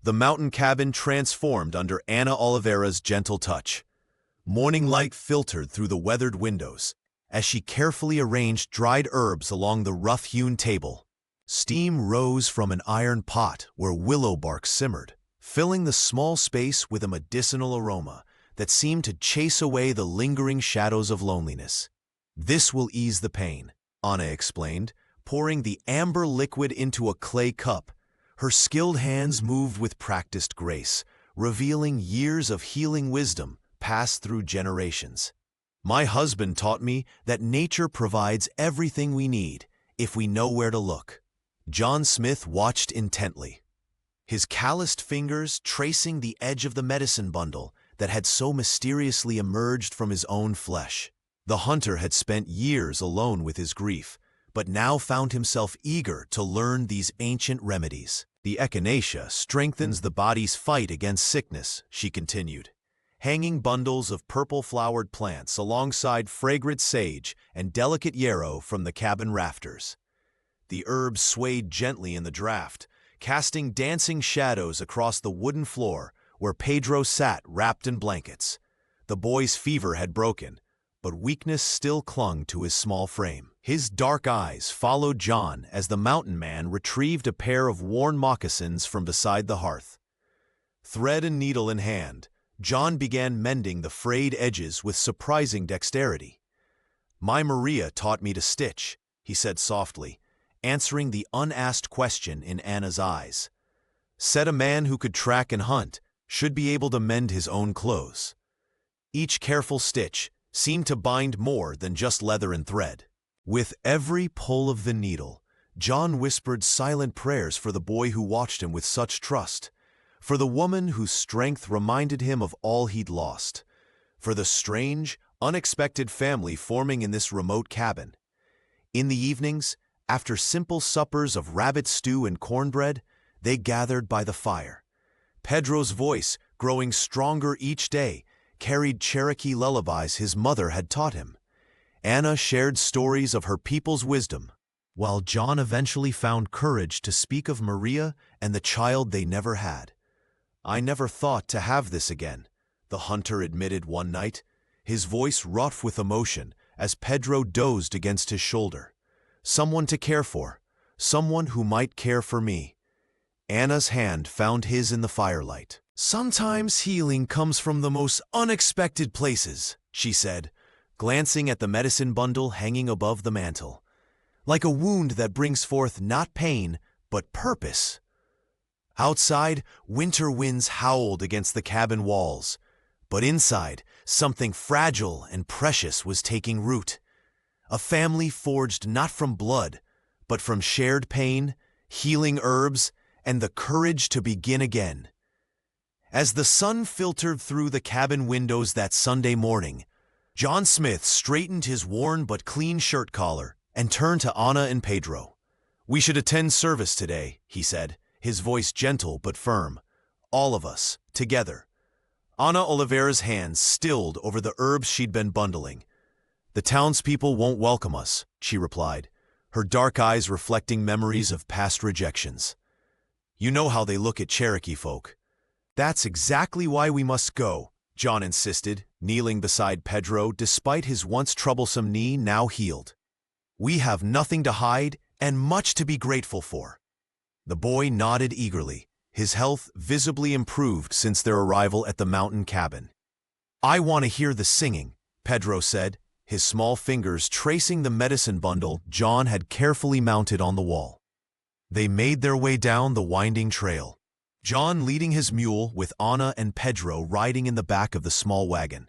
Speaker 1: The mountain cabin transformed under Ana Oliveira's gentle touch. Morning light filtered through the weathered windows as she carefully arranged dried herbs along the rough-hewn table. Steam rose from an iron pot where willow bark simmered, filling the small space with a medicinal aroma that seemed to chase away the lingering shadows of loneliness. "This will ease the pain," Anna explained, pouring the amber liquid into a clay cup. Her skilled hands moved with practiced grace, revealing years of healing wisdom passed through generations. "My husband taught me that nature provides everything we need if we know where to look." John Smith watched intently, his calloused fingers tracing the edge of the medicine bundle that had so mysteriously emerged from his own flesh. The hunter had spent years alone with his grief, but now found himself eager to learn these ancient remedies. "The echinacea strengthens the body's fight against sickness," she continued, hanging bundles of purple-flowered plants alongside fragrant sage and delicate yarrow from the cabin rafters. The herbs swayed gently in the draft, casting dancing shadows across the wooden floor where Pedro sat wrapped in blankets. The boy's fever had broken, but weakness still clung to his small frame. His dark eyes followed John as the mountain man retrieved a pair of worn moccasins from beside the hearth. Thread and needle in hand, John began mending the frayed edges with surprising dexterity. "My Maria taught me to stitch," he said softly, answering the unasked question in Anna's eyes. "Said a man who could track and hunt should be able to mend his own clothes." Each careful stitch, seemed to bind more than just leather and thread. With every pull of the needle, John whispered silent prayers for the boy who watched him with such trust, for the woman whose strength reminded him of all he'd lost, for the strange, unexpected family forming in this remote cabin. In the evenings, after simple suppers of rabbit stew and cornbread, they gathered by the fire. Pedro's voice, growing stronger each day, carried Cherokee lullabies his mother had taught him. Anna shared stories of her people's wisdom, while John eventually found courage to speak of Maria and the child they never had. "I never thought to have this again," the hunter admitted one night, his voice rough with emotion as Pedro dozed against his shoulder. "Someone to care for, someone who might care for me." Anna's hand found his in the firelight. "Sometimes healing comes from the most unexpected places," she said, glancing at the medicine bundle hanging above the mantel. "Like a wound that brings forth not pain, but purpose." Outside, winter winds howled against the cabin walls, but inside, something fragile and precious was taking root. A family forged not from blood, but from shared pain, healing herbs, and the courage to begin again. As the sun filtered through the cabin windows that Sunday morning, John Smith straightened his worn but clean shirt collar and turned to Anna and Pedro. "We should attend service today," he said, his voice gentle but firm. "All of us, together." Ana Oliveira's hands stilled over the herbs she'd been bundling. "The townspeople won't welcome us," she replied, her dark eyes reflecting memories of past rejections. "You know how they look at Cherokee folk." "That's exactly why we must go," John insisted, kneeling beside Pedro despite his once troublesome knee now healed. "We have nothing to hide and much to be grateful for." The boy nodded eagerly, his health visibly improved since their arrival at the mountain cabin. "I want to hear the singing," Pedro said, his small fingers tracing the medicine bundle John had carefully mounted on the wall. They made their way down the winding trail, John leading his mule with Anna and Pedro riding in the back of the small wagon.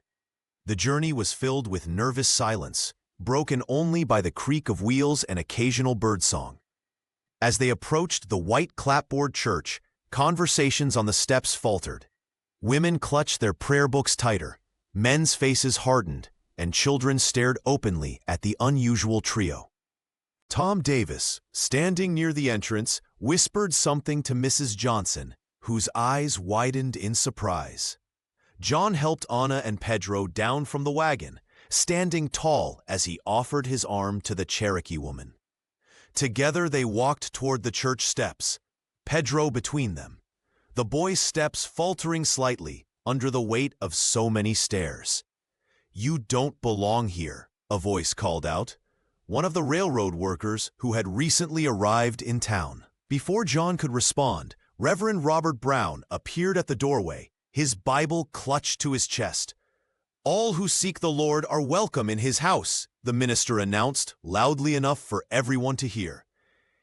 Speaker 1: The journey was filled with nervous silence, broken only by the creak of wheels and occasional birdsong. As they approached the white clapboard church, conversations on the steps faltered. Women clutched their prayer books tighter, men's faces hardened, and children stared openly at the unusual trio. Tom Davis, standing near the entrance, whispered something to Mrs. Johnson, whose eyes widened in surprise. John helped Anna and Pedro down from the wagon, standing tall as he offered his arm to the Cherokee woman. Together they walked toward the church steps, Pedro between them, the boy's steps faltering slightly under the weight of so many stairs. "You don't belong here," a voice called out, one of the railroad workers who had recently arrived in town. Before John could respond, Reverend Robert Brown appeared at the doorway, his Bible clutched to his chest. "All who seek the Lord are welcome in his house," the minister announced loudly enough for everyone to hear.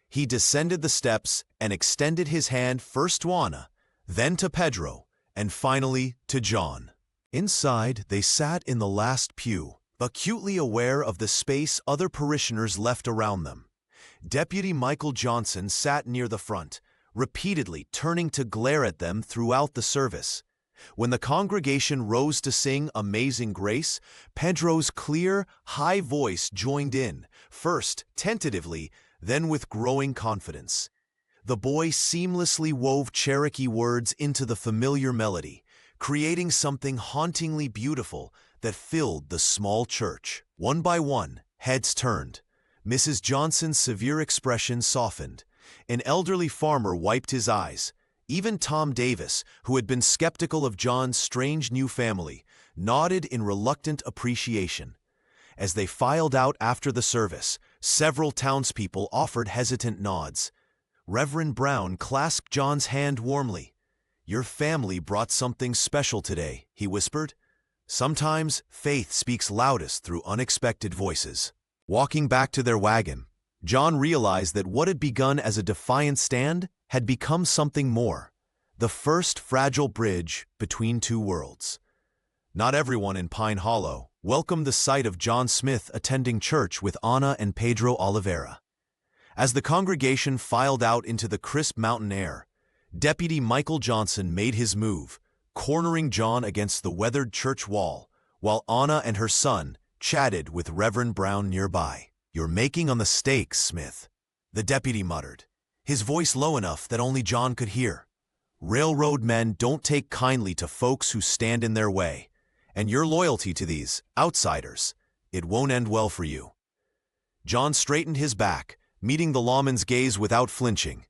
Speaker 1: He descended the steps and extended his hand first to Anna, then to Pedro, and finally to John. Inside, they sat in the last pew, acutely aware of the space other parishioners left around them. Deputy Michael Johnson sat near the front, repeatedly turning to glare at them throughout the service. When the congregation rose to sing Amazing Grace, Pedro's clear, high voice joined in, first tentatively, then with growing confidence. The boy seamlessly wove Cherokee words into the familiar melody, creating something hauntingly beautiful that filled the small church. One by one, heads turned. Mrs. Johnson's severe expression softened. An elderly farmer wiped his eyes. Even Tom Davis, who had been skeptical of John's strange new family, nodded in reluctant appreciation. As they filed out after the service, several townspeople offered hesitant nods. Reverend Brown clasped John's hand warmly. "Your family brought something special today," he whispered. "Sometimes faith speaks loudest through unexpected voices." Walking back to their wagon, John realized that what had begun as a defiant stand had become something more, the first fragile bridge between two worlds. Not everyone in Pine Hollow welcomed the sight of John Smith attending church with Ana and Pedro Oliveira. As the congregation filed out into the crisp mountain air, Deputy Michael Johnson made his move, cornering John against the weathered church wall, while Ana and her son chatted with Reverend Brown nearby. "You're making a mistake, Smith," the deputy muttered, his voice low enough that only John could hear. "Railroad men don't take kindly to folks who stand in their way, and your loyalty to these outsiders, it won't end well for you." John straightened his back, meeting the lawman's gaze without flinching.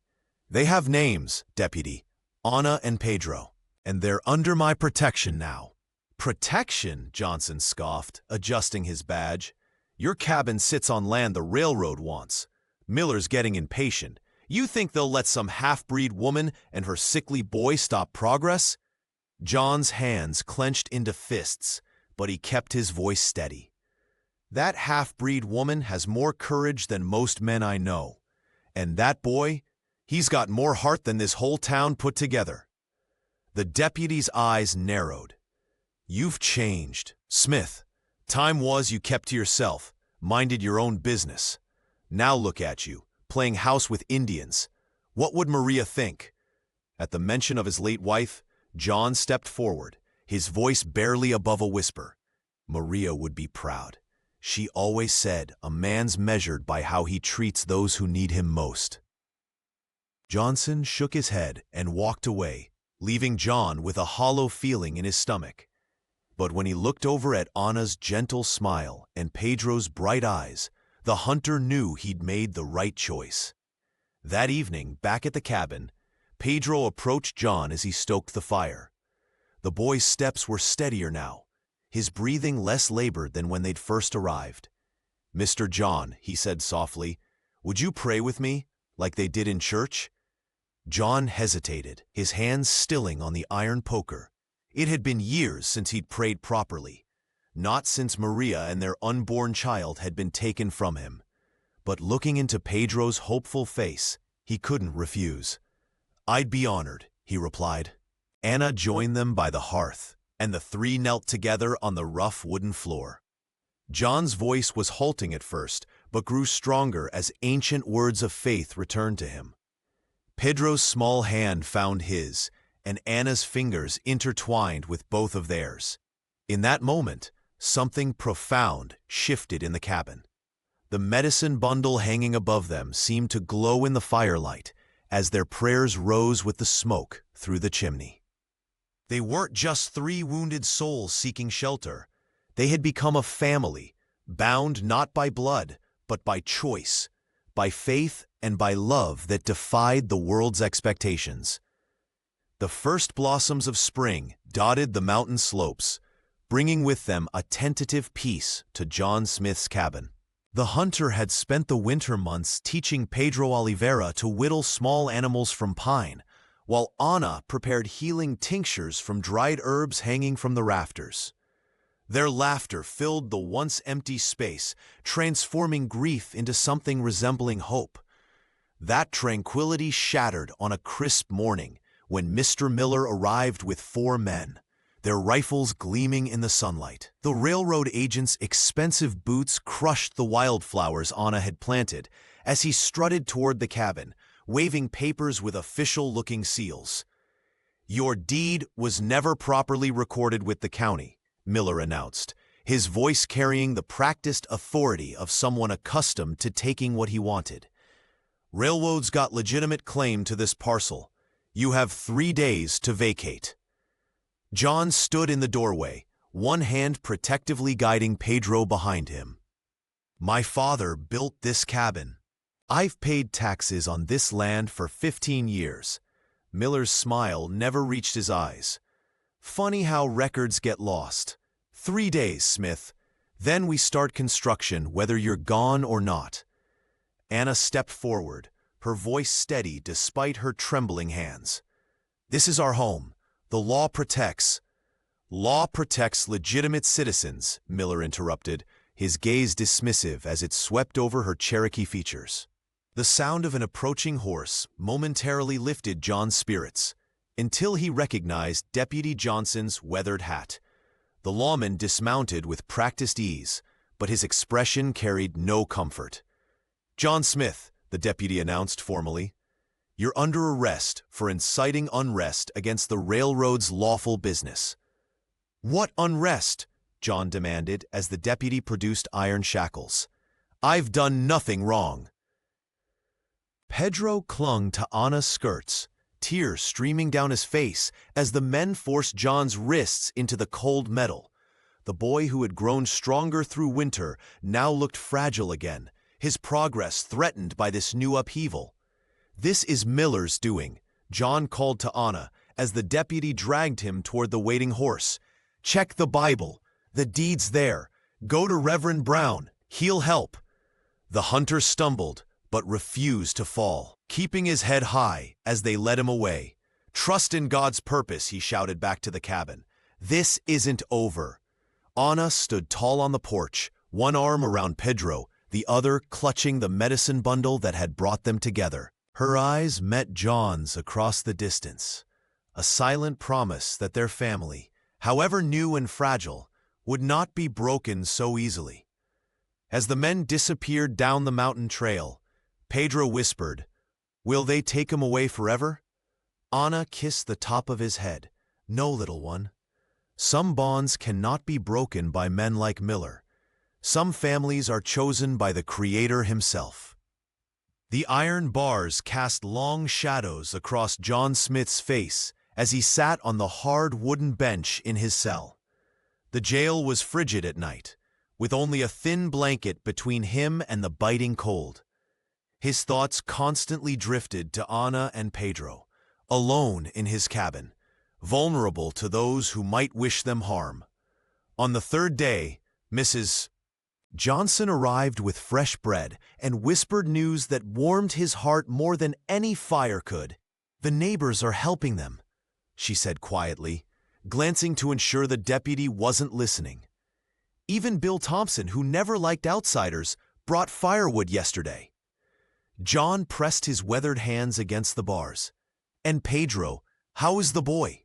Speaker 1: "They have names, Deputy, Ana and Pedro, and they're under my protection now." "Protection?" Johnson scoffed, adjusting his badge. "Your cabin sits on land the railroad wants. Miller's getting impatient. You think they'll let some half-breed woman and her sickly boy stop progress?" John's hands clenched into fists, but he kept his voice steady. "That half-breed woman has more courage than most men I know. And that boy, he's got more heart than this whole town put together." The deputy's eyes narrowed. "You've changed, Smith. Time was you kept to yourself, minded your own business. Now look at you, playing house with Indians. What would Maria think?" At the mention of his late wife, John stepped forward, his voice barely above a whisper. "Maria would be proud. She always said a man's measured by how he treats those who need him most." Johnson shook his head and walked away, leaving John with a hollow feeling in his stomach. But when he looked over at Ana's gentle smile and Pedro's bright eyes, the hunter knew he'd made the right choice. That evening, back at the cabin, Pedro approached John as he stoked the fire. The boy's steps were steadier now, his breathing less labored than when they'd first arrived. "Mr. John," he said softly, "would you pray with me, like they did in church?" John hesitated, his hands stilling on the iron poker. It had been years since he'd prayed properly, not since Maria and their unborn child had been taken from him. But looking into Pedro's hopeful face, he couldn't refuse. "I'd be honored," he replied. Ana joined them by the hearth, and the three knelt together on the rough wooden floor. John's voice was halting at first, but grew stronger as ancient words of faith returned to him. Pedro's small hand found his, and Ana's fingers intertwined with both of theirs. In that moment, something profound shifted in the cabin. The medicine bundle hanging above them seemed to glow in the firelight as their prayers rose with the smoke through the chimney. They weren't just three wounded souls seeking shelter. They had become a family, bound not by blood, but by choice, by faith and by love that defied the world's expectations. The first blossoms of spring dotted the mountain slopes, bringing with them a tentative peace to John Smith's cabin. The hunter had spent the winter months teaching Pedro Oliveira to whittle small animals from pine, while Ana prepared healing tinctures from dried herbs hanging from the rafters. Their laughter filled the once empty space, transforming grief into something resembling hope. That tranquility shattered on a crisp morning when Mr. Miller arrived with 4 men, their rifles gleaming in the sunlight. The railroad agent's expensive boots crushed the wildflowers Ana had planted as he strutted toward the cabin, waving papers with official-looking seals. "Your deed was never properly recorded with the county," Miller announced, his voice carrying the practiced authority of someone accustomed to taking what he wanted. "Railroads got legitimate claim to this parcel. You have 3 days to vacate." John stood in the doorway, one hand protectively guiding Pedro behind him. "My father built this cabin. I've paid taxes on this land for 15 years. Miller's smile never reached his eyes. "Funny how records get lost. 3 days, Smith. Then we start construction whether you're gone or not." Ana stepped forward, her voice steady despite her trembling hands. "This is our home. The law protects." "Law protects legitimate citizens," Miller interrupted, his gaze dismissive as it swept over her Cherokee features. The sound of an approaching horse momentarily lifted John's spirits, until he recognized Deputy Johnson's weathered hat. The lawman dismounted with practiced ease, but his expression carried no comfort. "John Smith," the deputy announced formally, "you're under arrest for inciting unrest against the railroad's lawful business." "What unrest?" John demanded as the deputy produced iron shackles. "I've done nothing wrong." Pedro clung to Anna's skirts, tears streaming down his face as the men forced John's wrists into the cold metal. The boy who had grown stronger through winter now looked fragile again, his progress threatened by this new upheaval. "This is Miller's doing," John called to Anna as the deputy dragged him toward the waiting horse. "Check the Bible. The deed's there. Go to Reverend Brown. He'll help." The hunter stumbled, but refused to fall, keeping his head high as they led him away. "Trust in God's purpose," he shouted back to the cabin. "This isn't over." Anna stood tall on the porch, one arm around Pedro, the other clutching the medicine bundle that had brought them together. Her eyes met John's across the distance, a silent promise that their family, however new and fragile, would not be broken so easily. As the men disappeared down the mountain trail, Pedro whispered, "Will they take him away forever?" Anna kissed the top of his head. "No, little one. Some bonds cannot be broken by men like Miller. Some families are chosen by the Creator himself." The iron bars cast long shadows across John Smith's face as he sat on the hard wooden bench in his cell. The jail was frigid at night, with only a thin blanket between him and the biting cold. His thoughts constantly drifted to Anna and Pedro, alone in his cabin, vulnerable to those who might wish them harm. On the third day, Mrs. Johnson arrived with fresh bread and whispered news that warmed his heart more than any fire could. "The neighbors are helping them," she said quietly, glancing to ensure the deputy wasn't listening. "Even Bill Thompson, who never liked outsiders, brought firewood yesterday." John pressed his weathered hands against the bars. "And Pedro, how is the boy?"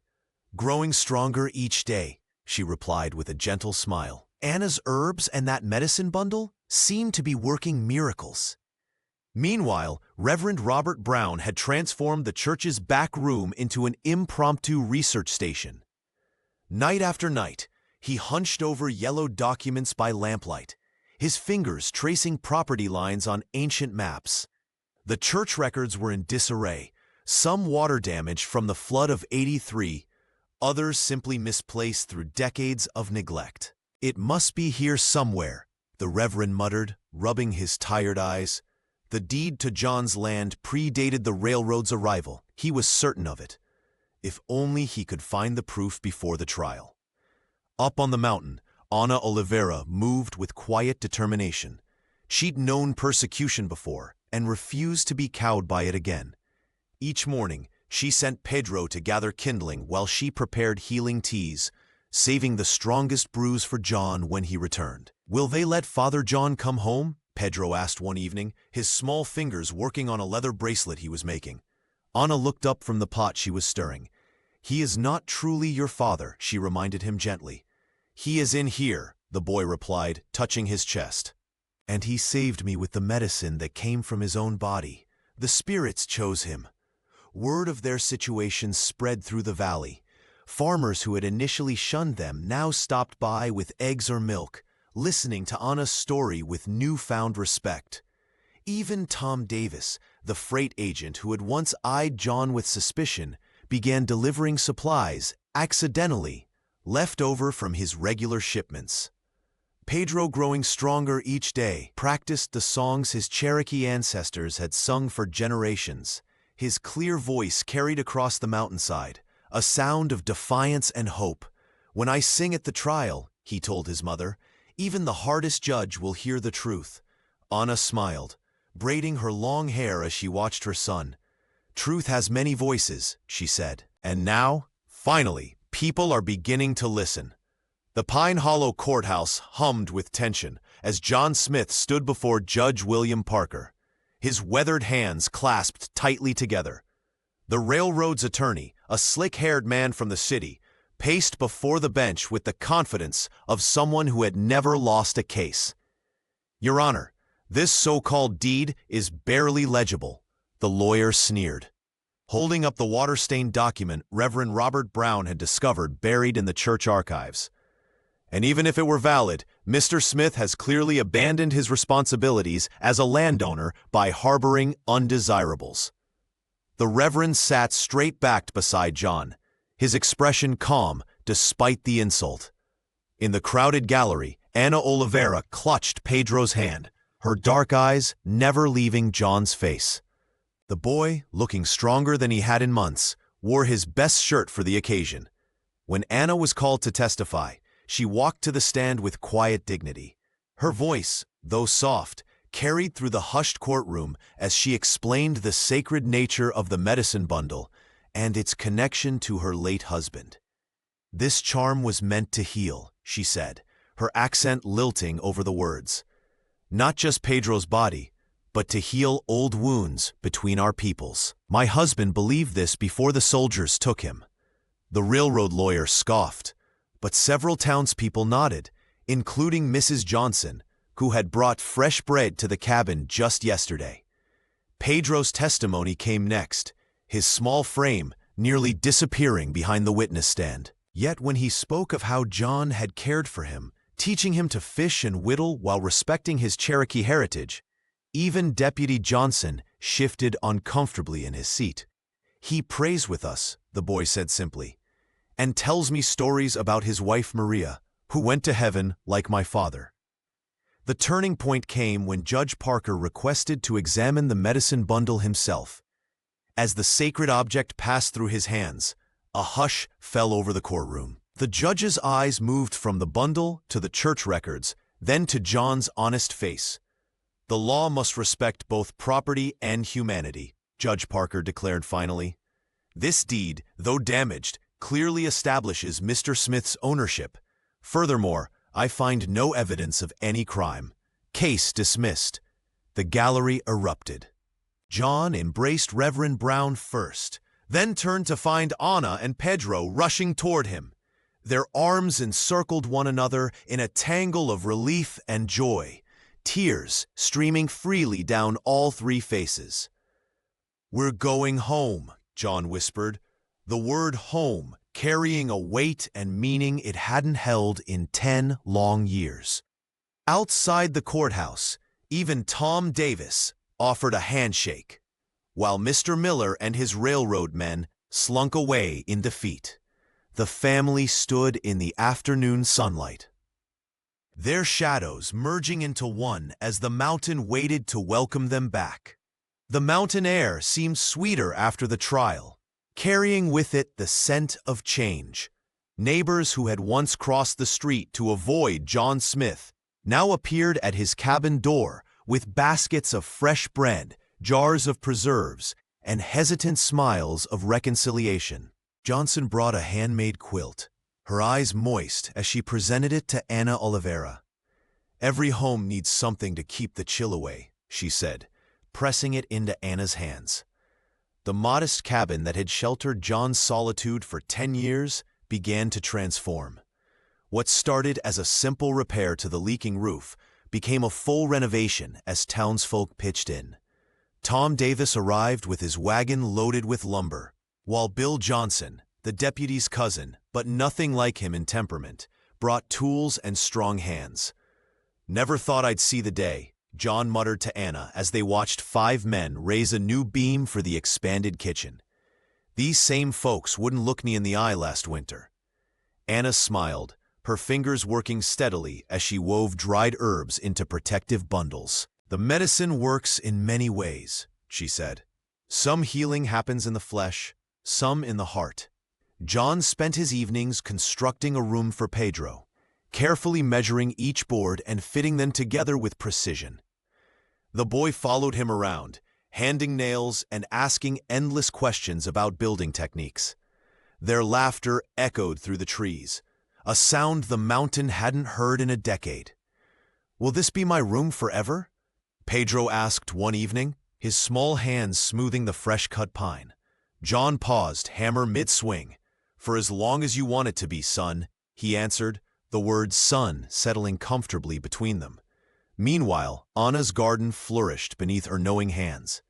Speaker 1: "Growing stronger each day," she replied with a gentle smile. "Anna's herbs and that medicine bundle seem to be working miracles." Meanwhile, Reverend Robert Brown had transformed the church's back room into an impromptu research station. Night after night, he hunched over yellowed documents by lamplight, his fingers tracing property lines on ancient maps. The church records were in disarray, some water damage from the flood of '83, others simply misplaced through decades of neglect. "It must be here somewhere," the Reverend muttered, rubbing his tired eyes. The deed to John's land predated the railroad's arrival. He was certain of it. If only he could find the proof before the trial. Up on the mountain, Ana Oliveira moved with quiet determination. She'd known persecution before and refused to be cowed by it again. Each morning, she sent Pedro to gather kindling while she prepared healing teas, saving the strongest brews for John when he returned. "Will they let Father John come home?" Pedro asked one evening, his small fingers working on a leather bracelet he was making. Ana looked up from the pot she was stirring. "He is not truly your father," she reminded him gently. "He is in here," the boy replied, touching his chest. "And he saved me with the medicine that came from his own body. The spirits chose him." Word of their situation spread through the valley. Farmers who had initially shunned them now stopped by with eggs or milk, listening to Anna's story with newfound respect. Even Tom Davis, the freight agent who had once eyed John with suspicion, began delivering supplies, accidentally, left over from his regular shipments. Pedro, growing stronger each day, practiced the songs his Cherokee ancestors had sung for generations. His clear voice carried across the mountainside, a sound of defiance and hope. "When I sing at the trial," he told his mother, "even the hardest judge will hear the truth." Anna smiled, braiding her long hair as she watched her son. "Truth has many voices," she said. And now, finally, people are beginning to listen. The Pine Hollow courthouse hummed with tension as John Smith stood before Judge William Parker, his weathered hands clasped tightly together. The railroad's attorney, a slick-haired man from the city, paced before the bench with the confidence of someone who had never lost a case. "Your Honor, this so-called deed is barely legible," the lawyer sneered, holding up the water-stained document Reverend Robert Brown had discovered buried in the church archives. "And even if it were valid, Mr. Smith has clearly abandoned his responsibilities as a landowner by harboring undesirables." The Reverend sat straight-backed beside John, his expression calm despite the insult. In the crowded gallery, Ana Oliveira clutched Pedro's hand, her dark eyes never leaving John's face. The boy, looking stronger than he had in months, wore his best shirt for the occasion. When Ana was called to testify, she walked to the stand with quiet dignity. Her voice, though soft, carried through the hushed courtroom as she explained the sacred nature of the medicine bundle and its connection to her late husband. "This charm was meant to heal," she said, her accent lilting over the words. "Not just Pedro's body, but to heal old wounds between our peoples. My husband believed this before the soldiers took him." The railroad lawyer scoffed, but several townspeople nodded, including Mrs. Johnson, who had brought fresh bread to the cabin just yesterday. Pedro's testimony came next, his small frame nearly disappearing behind the witness stand. Yet when he spoke of how John had cared for him, teaching him to fish and whittle while respecting his Cherokee heritage, even Deputy Johnson shifted uncomfortably in his seat. "He prays with us," the boy said simply, "and tells me stories about his wife Maria, who went to heaven like my father." The turning point came when Judge Parker requested to examine the medicine bundle himself. As the sacred object passed through his hands, a hush fell over the courtroom. The judge's eyes moved from the bundle to the church records, then to John's honest face. "The law must respect both property and humanity," Judge Parker declared finally. "This deed, though damaged, clearly establishes Mr. Smith's ownership. Furthermore, I find no evidence of any crime. Case dismissed." The gallery erupted. John embraced Reverend Brown first, then turned to find Ana and Pedro rushing toward him. Their arms encircled one another in a tangle of relief and joy, tears streaming freely down all three faces. "We're going home," John whispered, the word home carrying a weight and meaning it hadn't held in 10 long years. Outside the courthouse, even Tom Davis offered a handshake, while Mr. Miller and his railroad men slunk away in defeat. The family stood in the afternoon sunlight, their shadows merging into one as the mountain waited to welcome them back. The mountain air seemed sweeter after the trial, carrying with it the scent of change. Neighbors who had once crossed the street to avoid John Smith now appeared at his cabin door with baskets of fresh bread, jars of preserves, and hesitant smiles of reconciliation. Johnson brought a handmade quilt, her eyes moist as she presented it to Ana Oliveira. "Every home needs something to keep the chill away," she said, pressing it into Anna's hands. The modest cabin that had sheltered John's solitude for 10 years began to transform. What started as a simple repair to the leaking roof became a full renovation as townsfolk pitched in. Tom Davis arrived with his wagon loaded with lumber, while Bill Johnson, the deputy's cousin, but nothing like him in temperament, brought tools and strong hands. "Never thought I'd see the day," John muttered to Ana as they watched 5 men raise a new beam for the expanded kitchen. "These same folks wouldn't look me in the eye last winter." Ana smiled, her fingers working steadily as she wove dried herbs into protective bundles. "The medicine works in many ways," she said. "Some healing happens in the flesh, some in the heart." John spent his evenings constructing a room for Pedro, carefully measuring each board and fitting them together with precision. The boy followed him around, handing nails and asking endless questions about building techniques. Their laughter echoed through the trees, a sound the mountain hadn't heard in a decade. "Will this be my room forever?" Pedro asked one evening, his small hands smoothing the fresh-cut pine. John paused, hammer mid-swing. "For as long as you want it to be, son," he answered, the word son settling comfortably between them. Meanwhile, Anna's garden flourished beneath her knowing hands.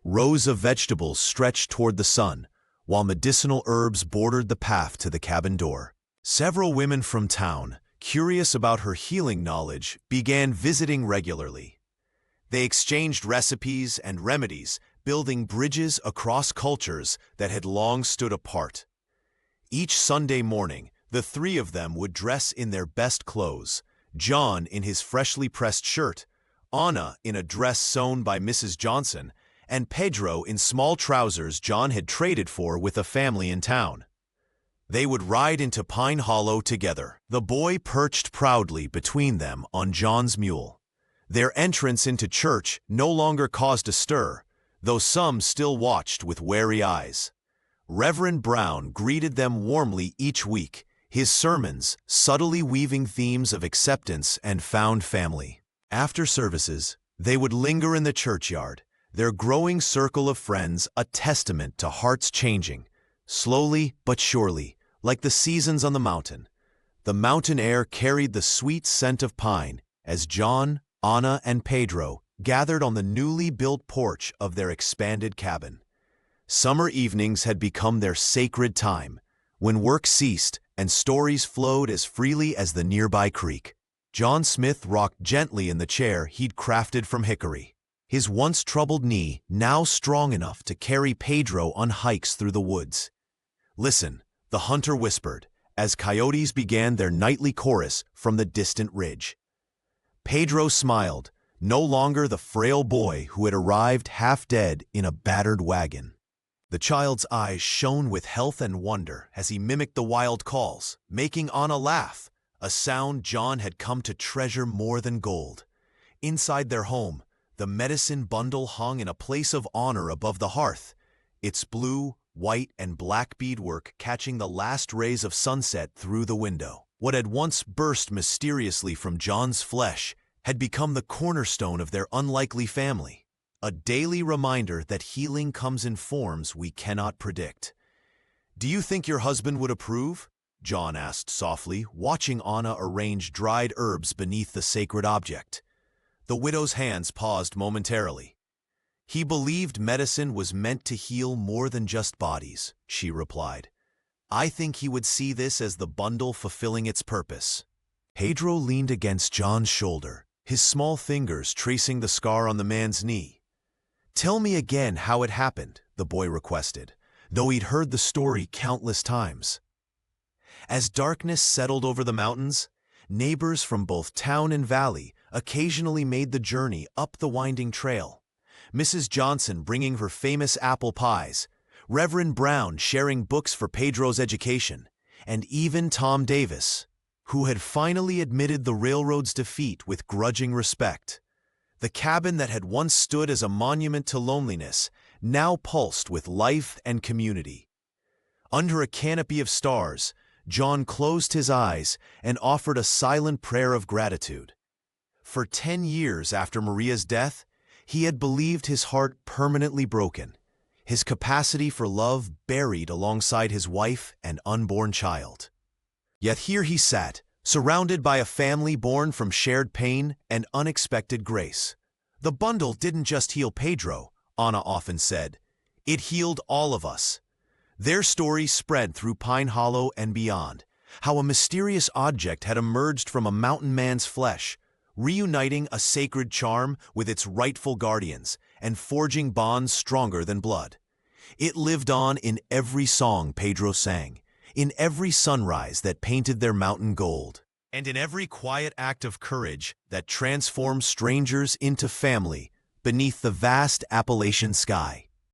Speaker 1: Rows of vegetables stretched toward the sun, while medicinal herbs bordered the path to the cabin door. Several women from town, curious about her healing knowledge, began visiting regularly. They exchanged recipes and remedies, building bridges across cultures that had long stood apart. Each Sunday morning, the three of them would dress in their best clothes, John in his freshly pressed shirt, Anna in a dress sewn by Mrs. Johnson, and Pedro in small trousers John had traded for with a family in town. They would ride into Pine Hollow together, the boy perched proudly between them on John's mule. Their entrance into church no longer caused a stir, though some still watched with wary eyes. Reverend Brown greeted them warmly each week, his sermons subtly weaving themes of acceptance and found family. After services, they would linger in the churchyard, their growing circle of friends a testament to hearts changing, slowly but surely, like the seasons on the mountain. The mountain air carried the sweet scent of pine as John, Anna, and Pedro gathered on the newly built porch of their expanded cabin. Summer evenings had become their sacred time, when work ceased and stories flowed as freely as the nearby creek. John Smith rocked gently in the chair he'd crafted from hickory, his once troubled knee now strong enough to carry Pedro on hikes through the woods. "Listen," the hunter whispered, as coyotes began their nightly chorus from the distant ridge. Pedro smiled, no longer the frail boy who had arrived half dead in a battered wagon. The child's eyes shone with health and wonder as he mimicked the wild calls, making Anna laugh, a sound John had come to treasure more than gold. Inside their home, the medicine bundle hung in a place of honor above the hearth, its blue, white, and black beadwork catching the last rays of sunset through the window. What had once burst mysteriously from John's flesh had become the cornerstone of their unlikely family. A daily reminder that healing comes in forms we cannot predict. "Do you think your husband would approve?" John asked softly, watching Anna arrange dried herbs beneath the sacred object. The widow's hands paused momentarily. "He believed medicine was meant to heal more than just bodies," she replied. "I think he would see this as the bundle fulfilling its purpose." Pedro leaned against John's shoulder, his small fingers tracing the scar on the man's knee. "Tell me again how it happened," the boy requested, though he'd heard the story countless times. As darkness settled over the mountains, neighbors from both town and valley occasionally made the journey up the winding trail. Mrs. Johnson bringing her famous apple pies, Reverend Brown sharing books for Pedro's education, and even Tom Davis, who had finally admitted the railroad's defeat with grudging respect. The cabin that had once stood as a monument to loneliness now pulsed with life and community. Under a canopy of stars, John closed his eyes and offered a silent prayer of gratitude. For 10 years after Maria's death, he had believed his heart permanently broken, his capacity for love buried alongside his wife and unborn child. Yet here he sat, surrounded by a family born from shared pain and unexpected grace. "The bundle didn't just heal Pedro," Anna often said. "It healed all of us." Their story spread through Pine Hollow and beyond, how a mysterious object had emerged from a mountain man's flesh, reuniting a sacred charm with its rightful guardians and forging bonds stronger than blood. It lived on in every song Pedro sang, in every sunrise that painted their mountain gold, and in every quiet act of courage that transformed strangers into family beneath the vast Appalachian sky.